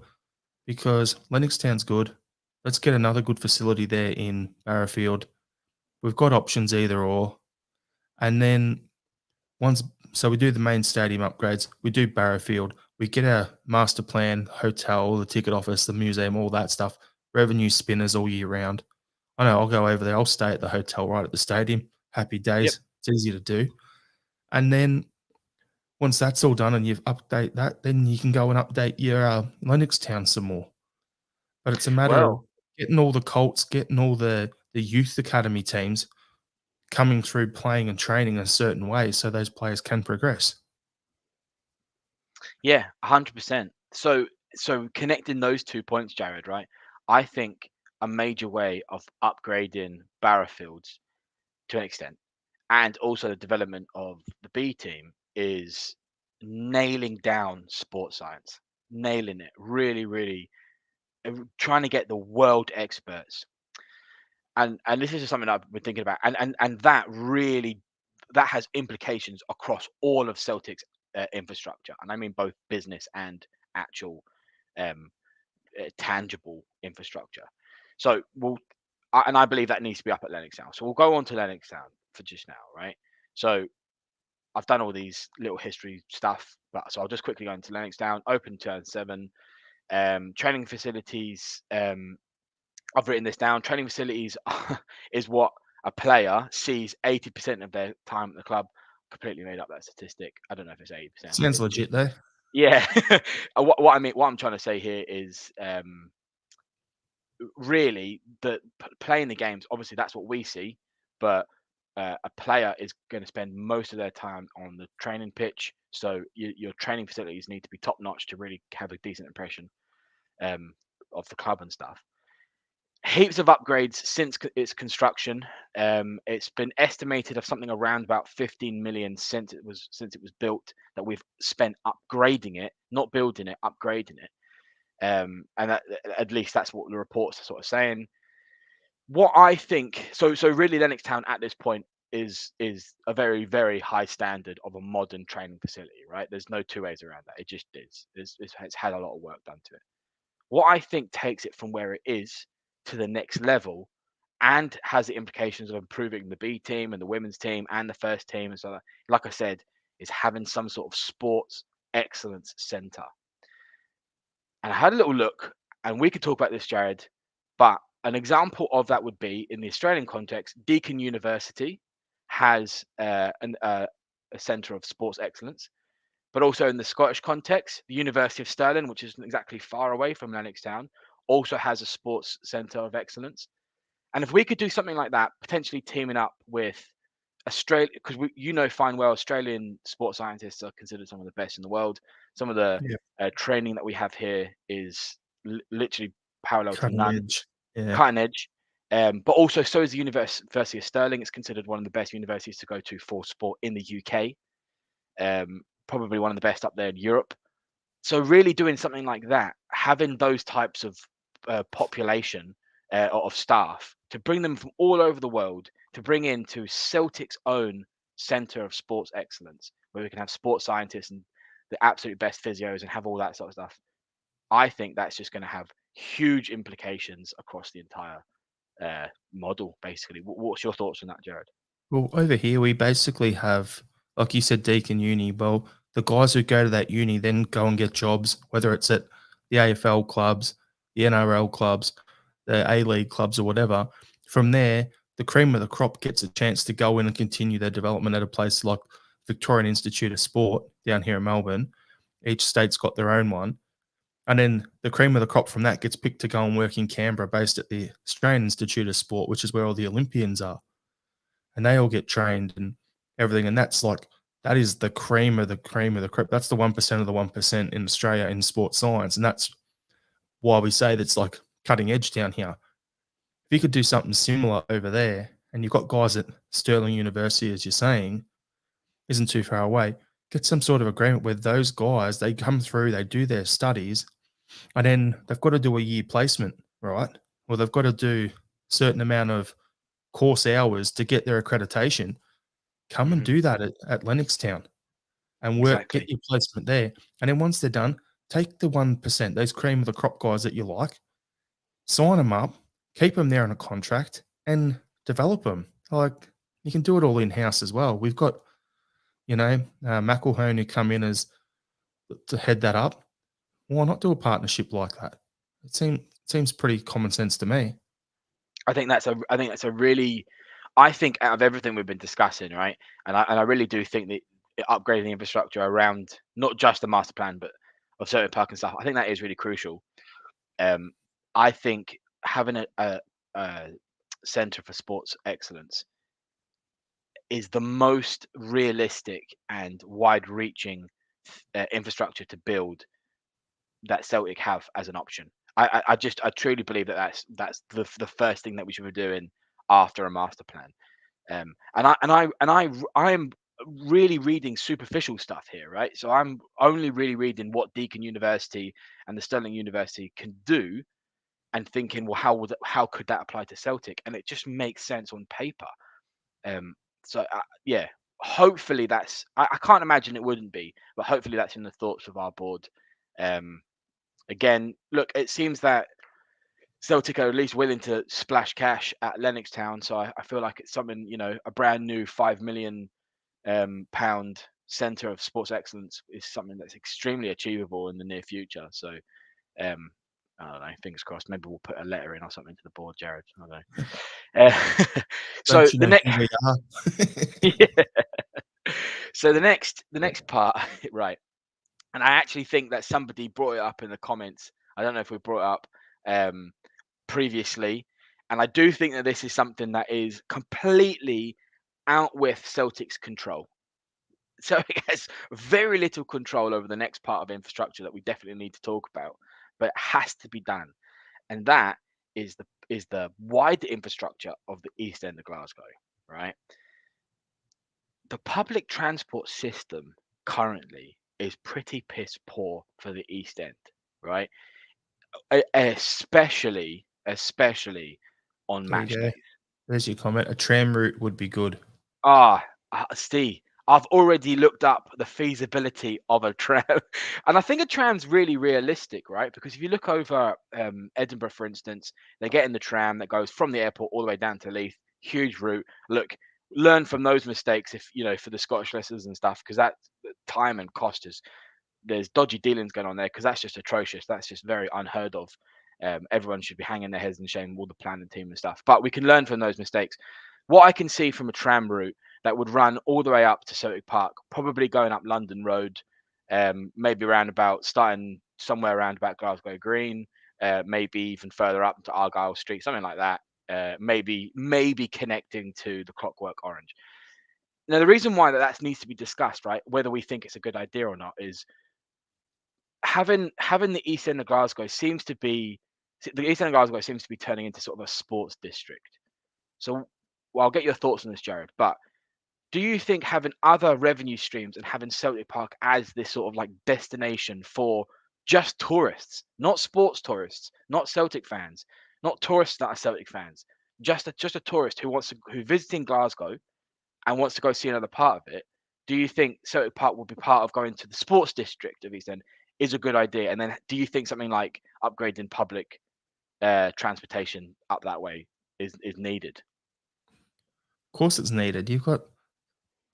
Speaker 1: because Lennox Town's good. Let's get another good facility there in Barrowfield. We've got options either or. And then once, so we do the main stadium upgrades, we do Barrowfield, we get our master plan, hotel, the ticket office, the museum, all that stuff, revenue spinners all year round. I know I'll go over there, I'll stay at the hotel right at the stadium. Happy
Speaker 2: Yep.
Speaker 1: days. It's easy to do. And then once that's all done and you've update that, then you can go and update your Lennox Town some more. But it's a matter of
Speaker 2: Well,
Speaker 1: getting all the Colts, getting all the youth academy teams coming through playing and training a certain way so those players can progress.
Speaker 2: yeah, 100%. So connecting those 2 points, Jared, right? I think a major way of upgrading Barrowfields to an extent, and also the development of the B team is nailing down sports science, nailing it, really, really trying to get the world experts. And this is just something I've been thinking about, and that has implications across all of Celtic's infrastructure, and I mean both business and actual um, tangible infrastructure. So and I believe that needs to be up at Lennox Town. So we'll go on to Lennox Town for just now, right? So I've done all these little history stuff, but so I'll just quickly go into Lennox Town. Open 2007, training facilities. I've written this down. Training facilities is what a player sees 80% of their time at the club. Completely made up that statistic. I don't know if it's 80%, but
Speaker 1: Sounds legit though.
Speaker 2: yeah. What I mean, what I'm trying to say here is really playing the games. Obviously, that's what we see, but a player is going to spend most of their time on the training pitch. So your training facilities need to be top notch to really have a decent impression of the club and stuff. Heaps of upgrades since its construction. It's been estimated of something around about 15 million since it was built that we've spent upgrading it, not building it, upgrading it. And at least that's what the reports are sort of saying. What I think, so really, Lennox Town at this point is a very, very high standard of a modern training facility, right? There's no two ways around that. It just is. It's had a lot of work done to it. What I think takes it from where it is to the next level and has the implications of improving the B team and the women's team and the first team. And so, like I said, is having some sort of sports excellence centre. And I had a little look, and we could talk about this, Jared, but an example of that would be in the Australian context, Deakin University has a centre of sports excellence. But also in the Scottish context, the University of Stirling, which isn't exactly far away from Lennox Town, also has a sports centre of excellence. And if we could do something like that, potentially teaming up with Australia, because fine well, Australian sports scientists are considered some of the best in the world. Some of the training that we have here is literally parallel to
Speaker 1: Cutting
Speaker 2: none.
Speaker 1: edge. Yeah.
Speaker 2: Cutting edge. But also, so is the University of Stirling. It's considered one of the best universities to go to for sport in the UK. Probably one of the best up there in Europe. So really doing something like that, having those types of population of staff, to bring them from all over the world, to bring into Celtic's own centre of sports excellence, where we can have sports scientists and the absolute best physios and have all that sort of stuff. I think that's just going to have huge implications across the entire model, basically. What's your thoughts on that, Jared?
Speaker 1: Well, over here we basically have, like you said, Deakin Uni. Well, the guys who go to that uni then go and get jobs, whether it's at the AFL clubs, the NRL clubs, the A-League clubs or whatever. From there, the cream of the crop gets a chance to go in and continue their development at a place like Victorian Institute of Sport down here in Melbourne. Each state's got their own one. And then the cream of the crop from that gets picked to go and work in Canberra based at the Australian Institute of Sport, which is where all the Olympians are. And they all get trained and everything. And that is the cream of the cream of the crop. That's the 1% of the 1% in Australia in sports science. And that's why we say that's like cutting edge down here. If you could do something similar over there, and you've got guys at Stirling University, as you're saying, isn't too far away, get some sort of agreement where those guys, they come through, they do their studies, and then they've got to do a year placement, right? Or they've got to do a certain amount of course hours to get their accreditation. Come and do that at Lennox Town and work, get your placement there. And then once they're done, take the 1%, those cream of the crop guys that you like, sign them up, keep them there on a contract and develop them. Like, you can do it all in-house as well. We've got, McElhone who come in as to head that up. Why not do a partnership like that? It seems pretty common sense to me.
Speaker 2: I think out of everything we've been discussing, right? And I really do think that upgrading the infrastructure around not just the master plan, but of certain park and stuff, I think that is really crucial. I think having a centre for sports excellence is the most realistic and wide-reaching infrastructure to build that Celtic have as an option. I truly believe that that's the first thing that we should be doing after a master plan. And I am really reading superficial stuff here, right? So I'm only really reading what Deakin University and the Stirling University can do, and thinking, well, how could that apply to Celtic? And it just makes sense on paper. Hopefully that's. I can't imagine it wouldn't be, but hopefully that's in the thoughts of our board. Again, look, it seems that Celtic are at least willing to splash cash at Lennox Town, so I feel like it's something, a brand new £5 million centre of sports excellence is something that's extremely achievable in the near future. So, I don't know, fingers crossed. Maybe we'll put a letter in or something to the board, Jared. I don't know. So the next, so the next part, right? And I actually think that somebody brought it up in the comments. I don't know if we brought it up previously, and I do think that this is something that is completely out with Celtic's control. Celtic has very little control over the next part of infrastructure that we definitely need to talk about, but it has to be done, and that is the wider infrastructure of the East End of Glasgow, right? The public transport system currently is pretty piss poor for the East End, right? Especially on match days.
Speaker 1: There's your comment. A tram route would be good.
Speaker 2: Steve, I've already looked up the feasibility of a tram, and I think a tram's really realistic, right? Because if you look over Edinburgh, for instance, they get in the tram that goes from the airport all the way down to Leith, huge route. Look, learn from those mistakes if for the Scottish listeners and stuff, because that time and cost is there's dodgy dealings going on there, because that's just atrocious. That's just very unheard of. Everyone should be hanging their heads in shame, all the planning team and stuff. But we can learn from those mistakes. What I can see from a tram route that would run all the way up to Celtic Park, probably going up London Road, maybe starting somewhere around about Glasgow Green, maybe even further up to Argyle Street, something like that. Maybe connecting to the Clockwork Orange. Now, the reason why that needs to be discussed, right, whether we think it's a good idea or not, is having the East End of Glasgow seems to be turning into sort of a sports district. So, well, I'll get your thoughts on this, Jared. But do you think having other revenue streams and having Celtic Park as this sort of like destination for just tourists, not sports tourists, not Celtic fans, not tourists that are Celtic fans, just a tourist who's visiting Glasgow and wants to go see another part of it, do you think Celtic Park will be part of going to the sports district of East End is a good idea? And then do you think something like upgrading public transportation up that way is needed?
Speaker 1: Of course it's needed. You've got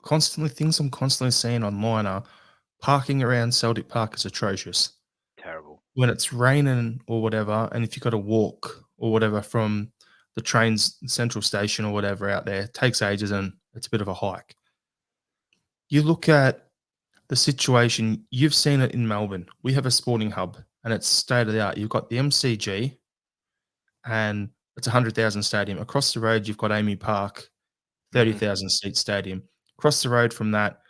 Speaker 1: things I'm constantly seeing online are parking around Celtic Park is atrocious.
Speaker 2: Terrible.
Speaker 1: When it's raining or whatever, and if you've got to walk or whatever from the train's central station or whatever out there, it takes ages and it's a bit of a hike. You look at the situation, you've seen it in Melbourne. We have a sporting hub and it's state of the art. You've got the MCG and it's a 100,000 stadium. Across the road, you've got Amy Park, 30,000 seat stadium. Across the road from that,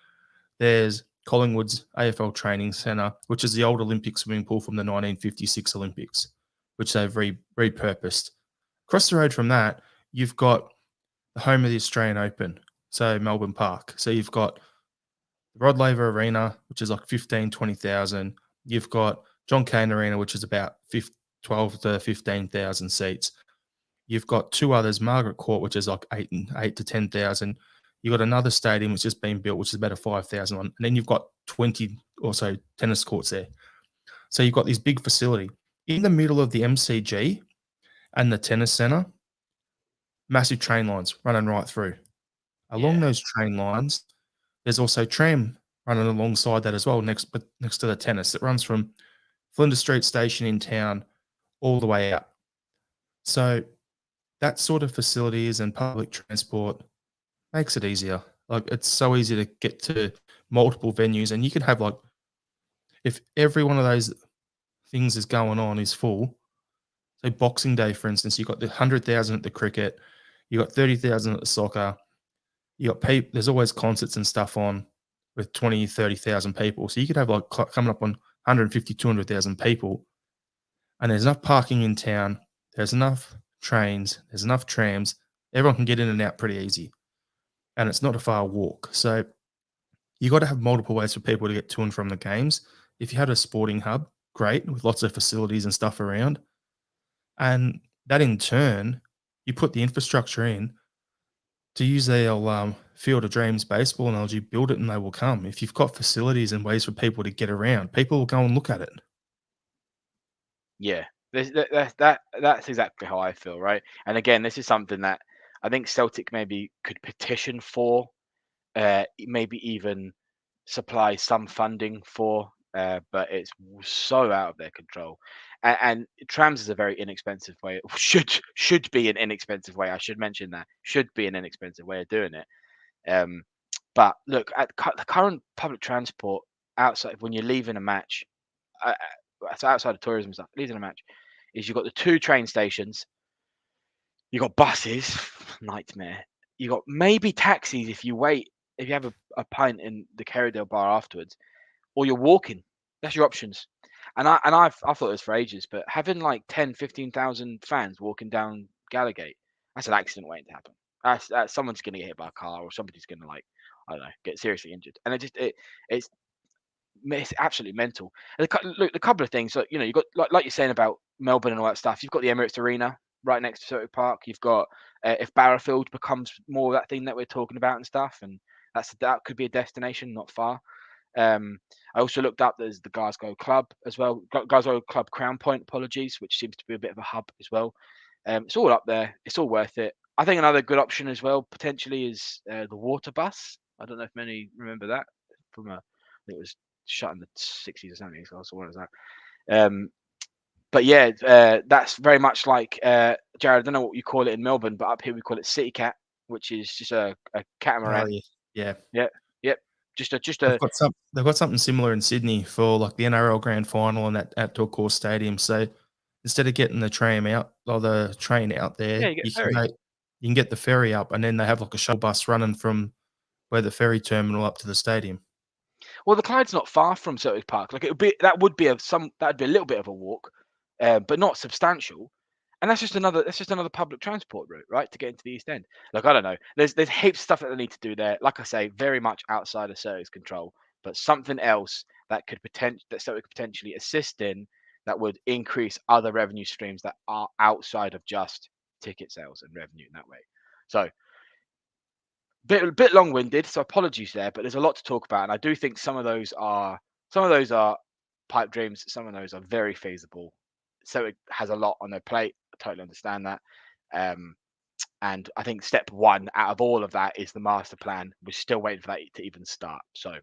Speaker 1: there's Collingwood's AFL Training Centre, which is the old Olympic swimming pool from the 1956 Olympics, which they've repurposed. Across the road from that, you've got the home of the Australian Open, so Melbourne Park. So you've got the Rod Laver Arena, which is like 15,000, 20,000. You've got John Cain Arena, which is about 12 to 15,000 seats. You've got two others, Margaret Court, which is like 8 to 10,000. You've got another stadium which has been built, which is about a 5,000 one. And then you've got 20 or so tennis courts there. So you've got this big facility. In the middle of the MCG and the tennis centre, massive train lines running right through. Along those train lines, there's also tram running alongside that as well, next to the tennis. It runs from Flinders Street Station in town all the way out. So that sort of facilities and public transport makes it easier. Like, it's so easy to get to multiple venues, and you can have, like, if every one of those things is going on is full. So Boxing Day, for instance, you've got the 100,000 at the cricket, you got 30,000 at the soccer. You got there's always concerts and stuff on with 20, 30,000 people. So you could have like coming up on 150, 200,000 people, and there's enough parking in town. There's enough trains. There's enough trams. Everyone can get in and out pretty easy, and it's not a far walk. So you got to have multiple ways for people to get to and from the games. If you had a sporting hub, great, with lots of facilities and stuff around, and that in turn, you put the infrastructure in. To use the Field of Dreams baseball analogy, build it and they will come. If you've got facilities and ways for people to get around, people will go and look at it.
Speaker 2: Yeah, that's exactly how I feel, right? And again, this is something that I think Celtic maybe could petition for, maybe even supply some funding for, but it's so out of their control. And trams is a very inexpensive way. Should be an inexpensive way. I should mention that should be an inexpensive way of doing it. But look at the current public transport outside when you're leaving a match, so outside of tourism stuff, leaving a match, is you've got the 2 train stations, you got buses, nightmare. You got maybe taxis if you have a pint in the Kerrydale bar afterwards, or you're walking. That's your options. And I've thought this for ages, but having like 10, 15,000 fans walking down Gallowgate, that's an accident waiting to happen. That's someone's going to get hit by a car, or somebody's going to, like, I don't know, get seriously injured. And it's absolutely mental. And look, a couple of things. So, you've got like you're saying about Melbourne and all that stuff. You've got the Emirates Arena right next to Celtic Park. You've got if Barrowfield becomes more of that thing that we're talking about and stuff, and that could be a destination not far. I also looked up, there's the Glasgow Club as well, Glasgow Club Crown Point, apologies, which seems to be a bit of a hub as well. It's all up there. It's all worth it. I think another good option as well potentially is the water bus. I don't know if many remember that from I think it was shut in the 60s or 70s. So what is that? But yeah, that's very much like Jared. I don't know what you call it in Melbourne, but up here we call it City Cat, which is just a catamaran.
Speaker 1: Oh, yeah.
Speaker 2: Yep. Just a
Speaker 1: They've got something similar in Sydney for like the NRL Grand Final and that outdoor course stadium. So instead of getting the tram out or the train out there,
Speaker 2: you get ferry.
Speaker 1: You can get the ferry up, and then they have like a shuttle bus running from where the ferry terminal up to the stadium.
Speaker 2: Well, the Clyde's not far from Celtic Park. Like that would be a little bit of a walk, but not substantial. And that's just another public transport route, right, to get into the East End. Like I don't know, there's heaps of stuff that they need to do there. Like I say, very much outside of Celtic's control, but something else that Celtic could potentially assist in that would increase other revenue streams that are outside of just ticket sales and revenue in that way. So bit long-winded, so apologies there, but there's a lot to talk about, and I do think some of those are pipe dreams, some of those are very feasible. So it has a lot on their plate. I totally understand that. And I think step one out of all of that is the master plan. We're still waiting for that to even start. So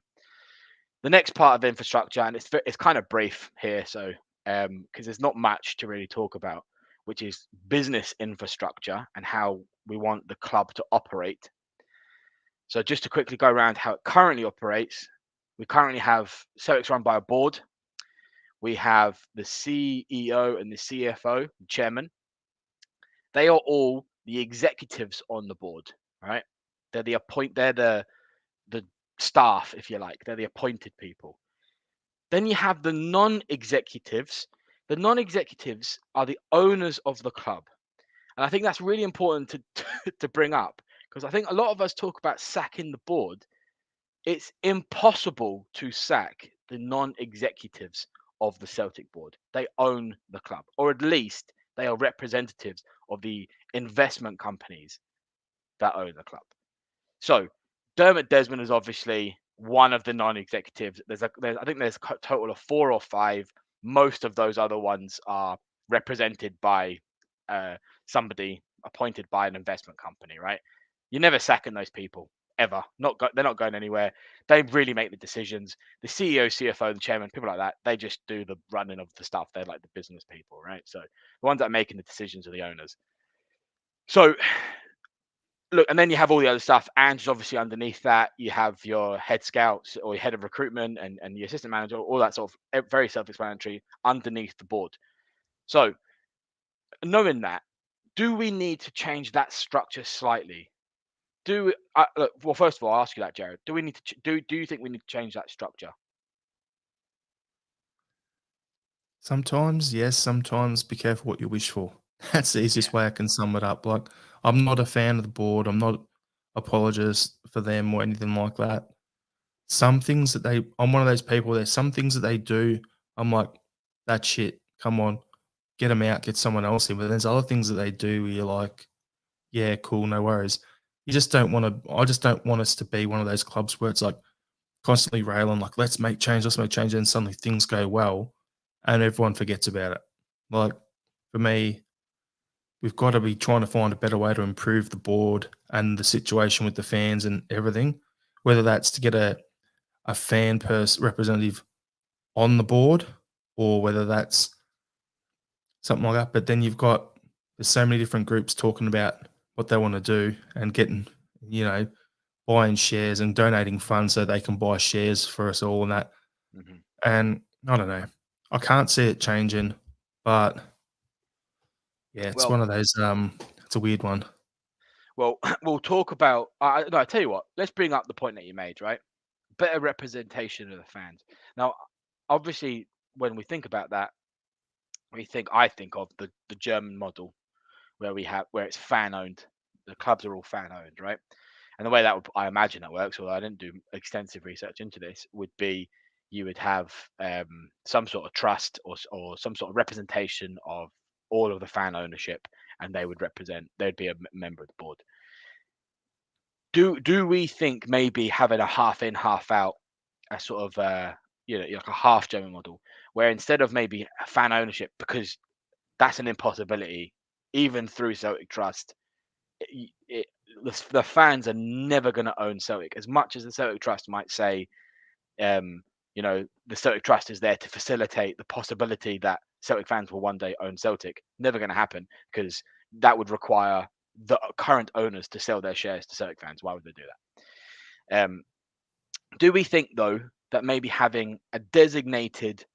Speaker 2: the next part of infrastructure, and it's kind of brief here, so because there's not much to really talk about, which is business infrastructure and how we want the club to operate. So just to quickly go around how it currently operates, we currently have Celtic's run by a board. We have the CEO and the CFO, the chairman. They are all the executives on the board, right? They're the staff, if you like. They're the appointed people. Then you have the non-executives. The non-executives are the owners of the club. And I think that's really important to bring up, because I think a lot of us talk about sacking the board. It's impossible to sack the non-executives of the Celtic board. They own the club, or at least they are representatives of the investment companies that own the club. So Dermot Desmond is obviously one of the non-executives. I think there's a total of 4 or 5. Most of those other ones are represented by somebody appointed by an investment company, right? You're never sacking those people ever. They're not going anywhere. They really make the decisions. The CEO, CFO, the chairman, people like that, they just do the running of the stuff. They're like the business people, right? So the ones that are making the decisions are the owners. So look, and then you have all the other stuff. And obviously underneath that, you have your head scouts or your head of recruitment and the assistant manager, all that sort of very self-explanatory underneath the board. So knowing that, do we need to change that structure slightly? Look, well, first of all, I'll ask you that, Jared. Do we need to do you think we need to change that structure?
Speaker 1: Sometimes, yes. Sometimes, be careful what you wish for. That's the easiest way I can sum it up. Like, I'm not a fan of the board. I'm not apologist for them or anything like that. Some things that I'm one of those people. There's some things that they do. I'm like, that shit. Come on, get them out. Get someone else in. But there's other things that they do where you're like, yeah, cool, no worries. You just don't want to. I just don't want us to be one of those clubs where it's like constantly railing, like, let's make change, and suddenly things go well and everyone forgets about it. Like, for me, we've got to be trying to find a better way to improve the board and the situation with the fans and everything, whether that's to get a fan representative on the board or whether that's something like that. But then there's so many different groups talking about what they want to do and getting, buying shares and donating funds so they can buy shares for us all and that.
Speaker 2: Mm-hmm.
Speaker 1: And I don't know. I can't see it changing, but yeah, it's one of those. It's a weird one.
Speaker 2: Well, we'll talk about. I tell you what. Let's bring up the point that you made. Right, better representation of the fans. Now, obviously, when we think about that, I think of the German model, where it's fan owned. The clubs are all fan owned, right? And the way I imagine that works, although I didn't do extensive research into this, would be you would have some sort of trust or some sort of representation of all of the fan ownership, and they'd be a member of the board. do we think maybe having a half in, half out, a sort of like a half German model, where instead of maybe fan ownership, because that's an impossibility, even through Celtic Trust, the fans are never going to own Celtic, as much as the Celtic Trust might say, the Celtic Trust is there to facilitate the possibility that Celtic fans will one day own Celtic. Never going to happen, because that would require the current owners to sell their shares to Celtic fans. Why would they do that? Do we think, though, that maybe having a designated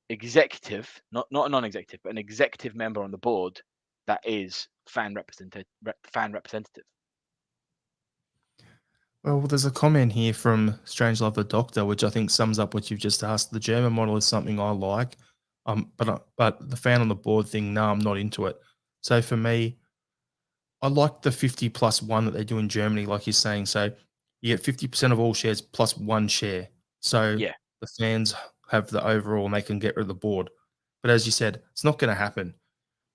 Speaker 2: executive, not a non-executive, but an executive member on the board that is fan representative?
Speaker 1: Well, there's a comment here from Strange Love the Doctor, which I think sums up what you've just asked. The German model is something I like, but the fan on the board thing, no, I'm not into it. So for me, I like the 50+1 that they do in Germany, like you're saying. So you get 50% of all shares plus one share. So
Speaker 2: Yeah,
Speaker 1: the fans have the overall and they can get rid of the board. But as you said, it's not going to happen.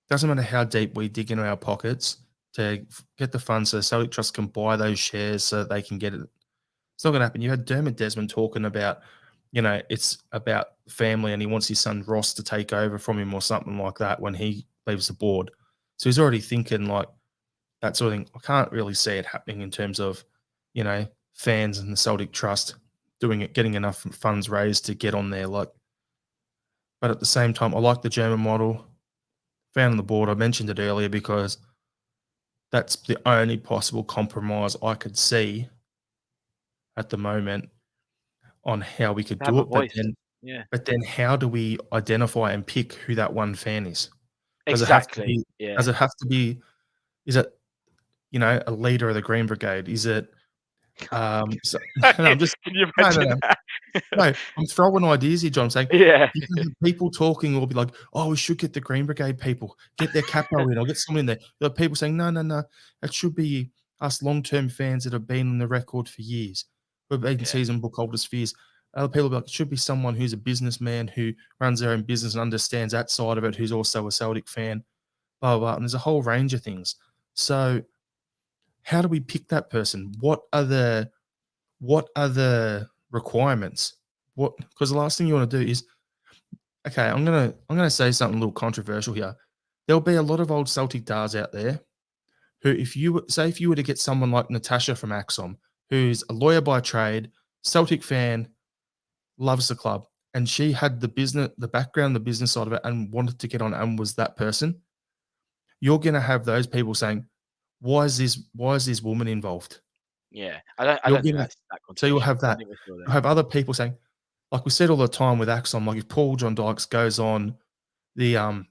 Speaker 1: Doesn't matter how deep we dig into our pockets to get the funds so Celtic Trust can buy those shares so they can get it. It's not going to happen. You had Dermot Desmond talking about, it's about family and he wants his son Ross to take over from him or something like that when he leaves the board. So he's already thinking like that sort of thing. I can't really see it happening in terms of, fans and the Celtic Trust doing it, getting enough funds raised to get on there. But at the same time, I like the German model. Fan on the board, I mentioned it earlier because that's the only possible compromise I could see at the moment on how we could
Speaker 2: to have
Speaker 1: do
Speaker 2: a
Speaker 1: it.
Speaker 2: voice. Yeah,
Speaker 1: But then how do we identify and pick who that one fan is? Does
Speaker 2: exactly.
Speaker 1: it have to be, is it, a leader of the Green Brigade? Is it, so, no, I'm just,
Speaker 2: Can you
Speaker 1: no,
Speaker 2: imagine that?
Speaker 1: no, I'm throwing ideas here, John. I'm saying
Speaker 2: Yeah,
Speaker 1: you can have people talking or be like, oh, we should get the Green Brigade people, get their capo in, or get someone in there. There are people saying, no, it should be us long-term fans that have been on the record for years, who have been
Speaker 2: Yeah.
Speaker 1: season book holders for years. Other people be like, it should be someone who's a businessman who runs their own business and understands that side of it, who's also a Celtic fan, blah, blah, blah. And there's a whole range of things. So how do we pick that person? What are the requirements? Because the last thing you want to do is, okay, I'm gonna say something a little controversial here. There'll be a lot of old Celtic Dars out there who, if you were to get someone like Natasha from Axom, who's a lawyer by trade, Celtic fan, loves the club, and she had the background, the business side of it, and wanted to get on and was that person, you're gonna have those people saying, why is this woman involved?
Speaker 2: Yeah. I
Speaker 1: You're
Speaker 2: don't think
Speaker 1: gonna
Speaker 2: that's that
Speaker 1: So you'll
Speaker 2: controversial.
Speaker 1: have
Speaker 2: I don't
Speaker 1: that.
Speaker 2: think we're still there.
Speaker 1: You'll have other people saying, like we said all the time with Axon, like if Paul John Dykes goes on the on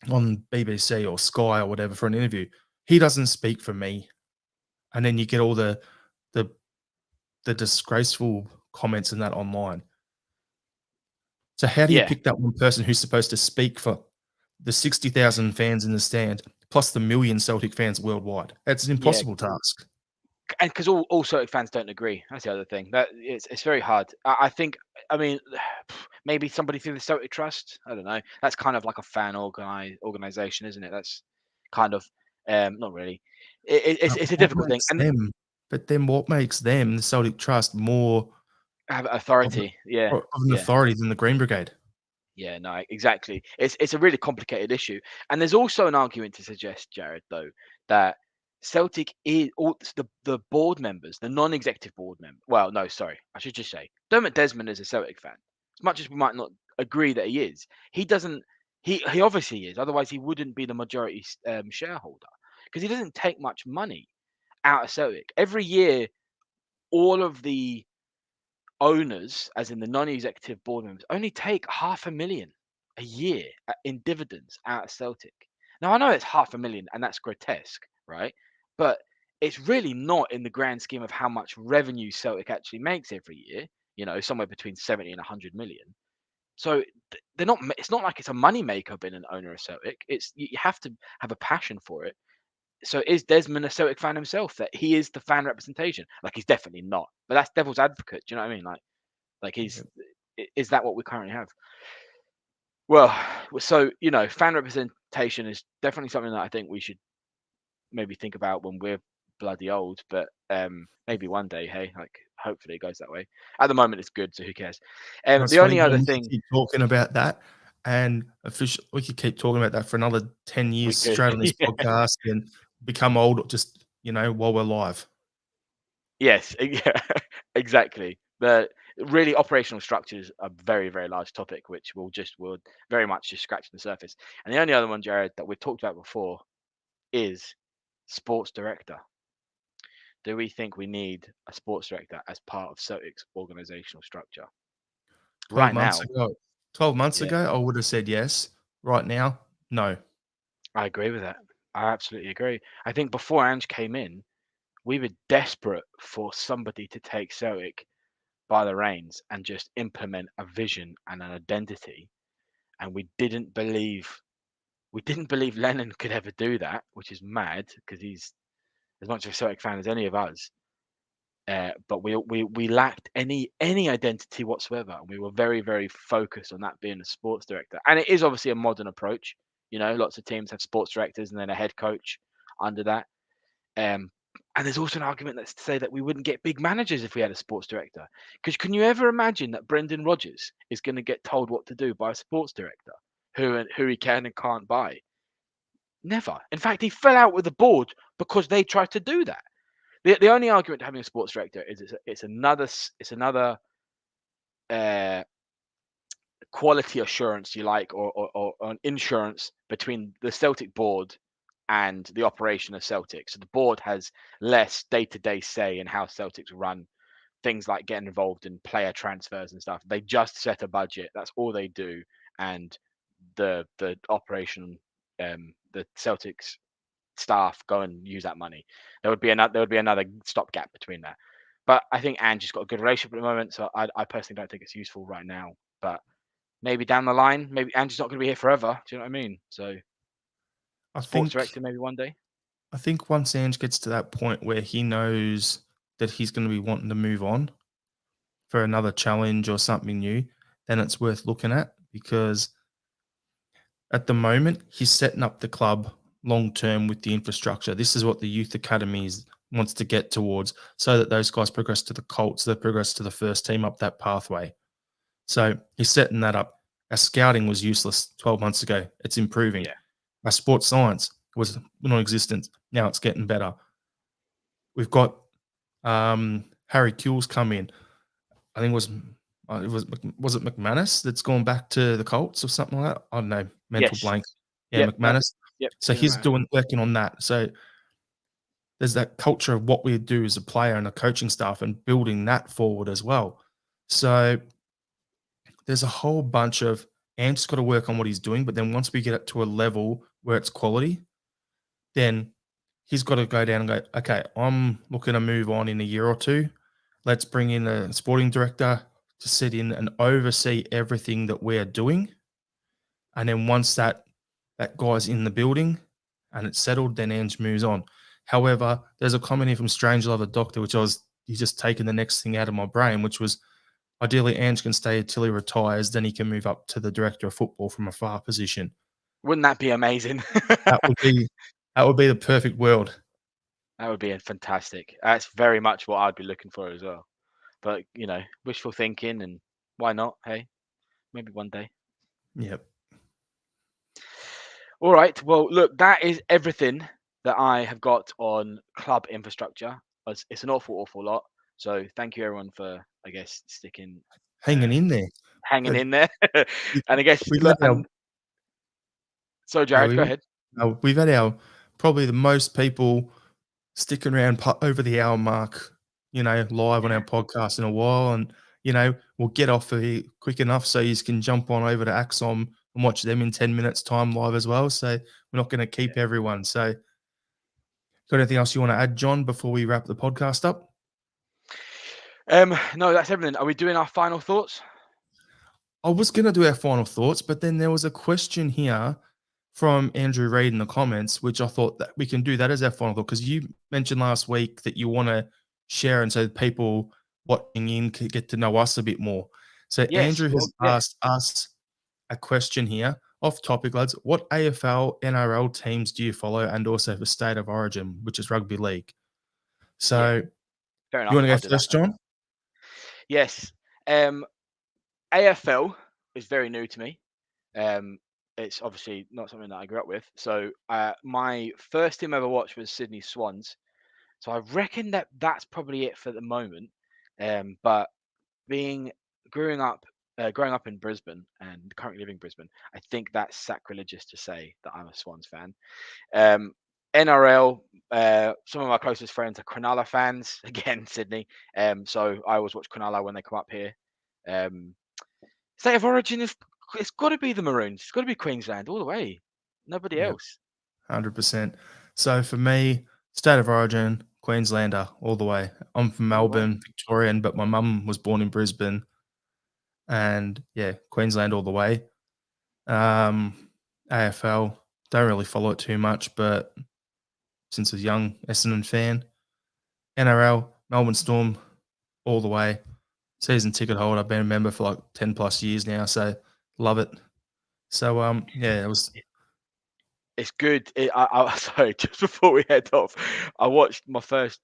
Speaker 1: BBC or Sky or whatever for an interview, he doesn't speak for me. And then you get all the disgraceful comments and that online. So how do you
Speaker 2: Yeah.
Speaker 1: pick that one person who's supposed to speak for the 60,000 fans in the stand plus the million Celtic fans worldwide? It's an
Speaker 2: Yeah.
Speaker 1: impossible task.
Speaker 2: And because all Celtic fans don't agree. That's the other thing. That it's very hard. I think. I mean, maybe somebody through the Celtic Trust. I don't know. That's kind of like a fan organization, isn't it? That's kind of not really. It's a
Speaker 1: What
Speaker 2: difficult thing.
Speaker 1: makes
Speaker 2: And
Speaker 1: them, but then what makes them, the Celtic Trust, more
Speaker 2: have
Speaker 1: of
Speaker 2: authority. Yeah.
Speaker 1: an authority than the Green Brigade?
Speaker 2: Yeah, no, exactly. It's a really complicated issue, and there's also an argument to suggest, Jared, though, that Celtic is all the board members, the non-executive board member. Well, no, sorry, I should just say Dermot Desmond is a Celtic fan. As much as we might not agree that he is, he doesn't. He obviously is. Otherwise, he wouldn't be the majority shareholder, because he doesn't take much money out of Celtic every year. All of the owners, as in the non-executive board members, only take 500,000 a year in dividends out of Celtic. Now I know it's 500,000, and that's grotesque, right? But it's really not in the grand scheme of how much revenue Celtic actually makes every year. Somewhere between 70 and 100 million. So they're not. It's not like it's a money maker being an owner of Celtic. It's you have to have a passion for it. So is Desmond a Celtic fan himself? That he is the fan representation? Like, he's definitely not. But that's devil's advocate. Do you know what I mean? Like is that what we currently have? Well, so fan representation is definitely something that I think we should maybe think about when we're bloody old, but maybe one day, hey, like hopefully it goes that way. At the moment, it's good, so who cares? The only other
Speaker 1: we
Speaker 2: thing
Speaker 1: could keep talking about that, and we could keep talking about that for another 10 years
Speaker 2: could,
Speaker 1: straight on this
Speaker 2: yeah.
Speaker 1: podcast and become old just, while we're live.
Speaker 2: Yes, yeah, exactly. The really operational structures are a very, very large topic, which will very much just scratch the surface. And the only other one, Jared, that we've talked about before is sports director. Do we think we need a sports director as part of Celtic's organizational structure?
Speaker 1: 12
Speaker 2: Right
Speaker 1: months
Speaker 2: now,
Speaker 1: ago, 12 months
Speaker 2: yeah,
Speaker 1: ago, I would have said yes. Right now, no.
Speaker 2: I agree with that. I absolutely agree. I think before Ange came in, we were desperate for somebody to take Celtic by the reins and just implement a vision and an identity. And we didn't believe Lennon could ever do that, which is mad because he's as much of a Celtic fan as any of us. But we lacked any identity whatsoever, and we were very, very focused on that being a sports director. And it is obviously a modern approach. Lots of teams have sports directors and then a head coach under that. And there's also an argument that's to say that we wouldn't get big managers if we had a sports director. Because can you ever imagine that Brendan Rodgers is going to get told what to do by a sports director who he can and can't buy? Never. In fact, he fell out with the board because they tried to do that. The only argument to having a sports director is it's another quality assurance, you like, or an insurance between the Celtic board and the operation of Celtic. So the board has less day-to-day say in how Celtics run things like getting involved in player transfers and stuff. They just set a budget. That's all they do. And the operation, the Celtics staff go and use that money. There would be another stopgap between that. But I think Angie's got a good relationship at the moment, so I personally don't think it's useful right now. But maybe down the line, maybe Angie's not going to be here forever. Do you know what I mean? So sports director maybe one day.
Speaker 1: I think once Ange gets to that point where he knows that he's going to be wanting to move on for another challenge or something new, then it's worth looking at, because at the moment he's setting up the club long term with the infrastructure. This is what the youth academies wants to get towards, so that those guys progress to the Colts, they progress to the first team up that pathway. So he's setting that up. Our scouting was useless 12 months ago. It's improving.
Speaker 2: Yeah.
Speaker 1: Our sports science was non-existent. Now it's getting better. We've got Harry Kuehl's come in. I think was it McManus that's gone back to the Colts or something like that? I don't know. Mental blank. Yeah,
Speaker 2: Yep,
Speaker 1: McManus.
Speaker 2: Yep.
Speaker 1: So he's working on that. So there's that culture of what we do as a player and a coaching staff and building that forward as well. So there's a whole bunch of Ant's got to work on what he's doing, but then once we get it to a level where it's quality, then he's got to go down and go, okay, I'm looking to move on in a year or two. Let's bring in a sporting director to sit in and oversee everything that we're doing. And then once that guy's in the building and it's settled, then Ange moves on. However, there's a comment here from Strangelove, a doctor, which he's just taken the next thing out of my brain, which was ideally Ange can stay until he retires, then he can move up to the director of football from a far position.
Speaker 2: Wouldn't that be amazing?
Speaker 1: That would be the perfect world.
Speaker 2: That would be fantastic. That's very much what I'd be looking for as well. But wishful thinking, and why not? Hey, maybe one day.
Speaker 1: Yep.
Speaker 2: All right. Well, look, that is everything that I have got on club infrastructure. It's an awful lot. So thank you everyone for, I guess,
Speaker 1: hanging in there.
Speaker 2: And I guess so Jared, go ahead.
Speaker 1: We've had probably the most people sticking around over the hour mark, live on our podcast in a while, and we'll get off of here quick enough so you can jump on over to Axom and watch them in 10 minutes time live as well. So we're not going to keep everyone. So got anything else you want to add, John, before we wrap the podcast up?
Speaker 2: No, that's everything. Are we doing our final thoughts?
Speaker 1: I was going to do our final thoughts, but then there was a question here from Andrew Reid in the comments, which I thought that we can do that as our final thought, because you mentioned last week that you want to share and so people watching in can get to know us a bit more. So yes, Andrew has asked us a question here, off topic, lads. What AFL, NRL teams do you follow, and also for State of Origin, which is rugby league? So
Speaker 2: Fair enough.
Speaker 1: you want to
Speaker 2: I'll
Speaker 1: go
Speaker 2: do
Speaker 1: first,
Speaker 2: that.
Speaker 1: John?
Speaker 2: Yes. AFL is very new to me. It's obviously not something that I grew up with. So my first team I ever watched was Sydney Swans. So I reckon that that's probably it for the moment. But growing up in Brisbane and currently living in Brisbane, I think that's sacrilegious to say that I'm a Swans fan. NRL, some of my closest friends are Cronulla fans. Again, Sydney. So I always watch Cronulla when they come up here. State of origin it's got to be the Maroons. It's got to be Queensland all the way. Nobody else.
Speaker 1: 100%. So for me, state of origin, Queenslander all the way. I'm from Melbourne, Victorian, but my mum was born in Brisbane. And yeah, Queensland all the way. AFL, don't really follow it too much, but since I was young, Essendon fan. NRL, Melbourne Storm all the way. Season ticket holder. I've been a member for like 10 plus years now, so love it. So yeah, it was.
Speaker 2: It's good. Sorry, just before we head off, I watched my first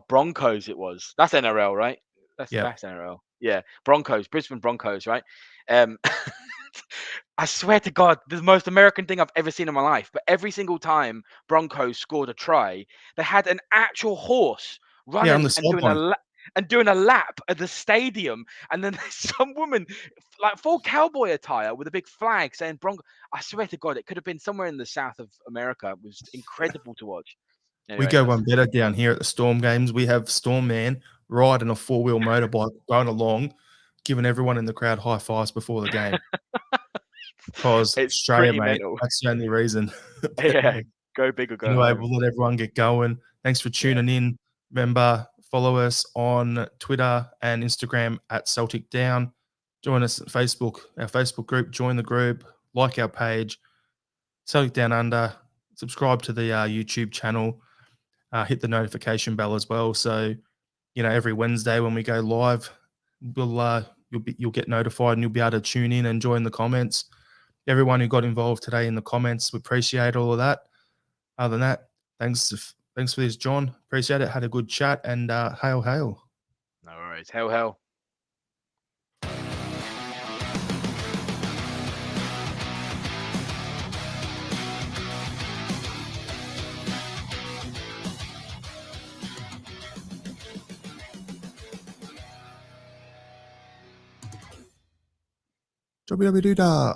Speaker 2: Broncos. It was that's NRL, right? That's NRL. Yeah, Broncos, Brisbane Broncos, right? I swear to God, the most American thing I've ever seen in my life. But every single time Broncos scored a try, they had an actual horse running
Speaker 1: on the sideline.
Speaker 2: doing a lap at the stadium, and then there's some woman like full cowboy attire with a big flag saying Bronco. I swear to God, it could have been somewhere in the south of America. It was incredible to watch. Anyway,
Speaker 1: We go one better down here at the Storm games. We have Storm Man riding a 4-wheel motorbike going along, giving everyone in the crowd high fives before the game. Because
Speaker 2: it's
Speaker 1: Australia,
Speaker 2: pretty
Speaker 1: mate,
Speaker 2: mental.
Speaker 1: that's the only reason.
Speaker 2: Yeah, go big or go
Speaker 1: Anyway,
Speaker 2: home.
Speaker 1: we'll let everyone get going. Thanks for tuning in. Remember, follow us on Twitter and Instagram at Celtic Down. Join us at Facebook, our Facebook group. Join the group. Like our page, Celtic Down Under. Subscribe to the YouTube channel. Hit the notification bell as well. So, every Wednesday when we go live, you'll get notified and you'll be able to tune in and join the comments. Everyone who got involved today in the comments, we appreciate all of that. Other than that, thanks for this, John. Appreciate it. Had a good chat, and hail, hail.
Speaker 2: No worries. Hail, hail.
Speaker 1: Jobby-dobby-doo-dah.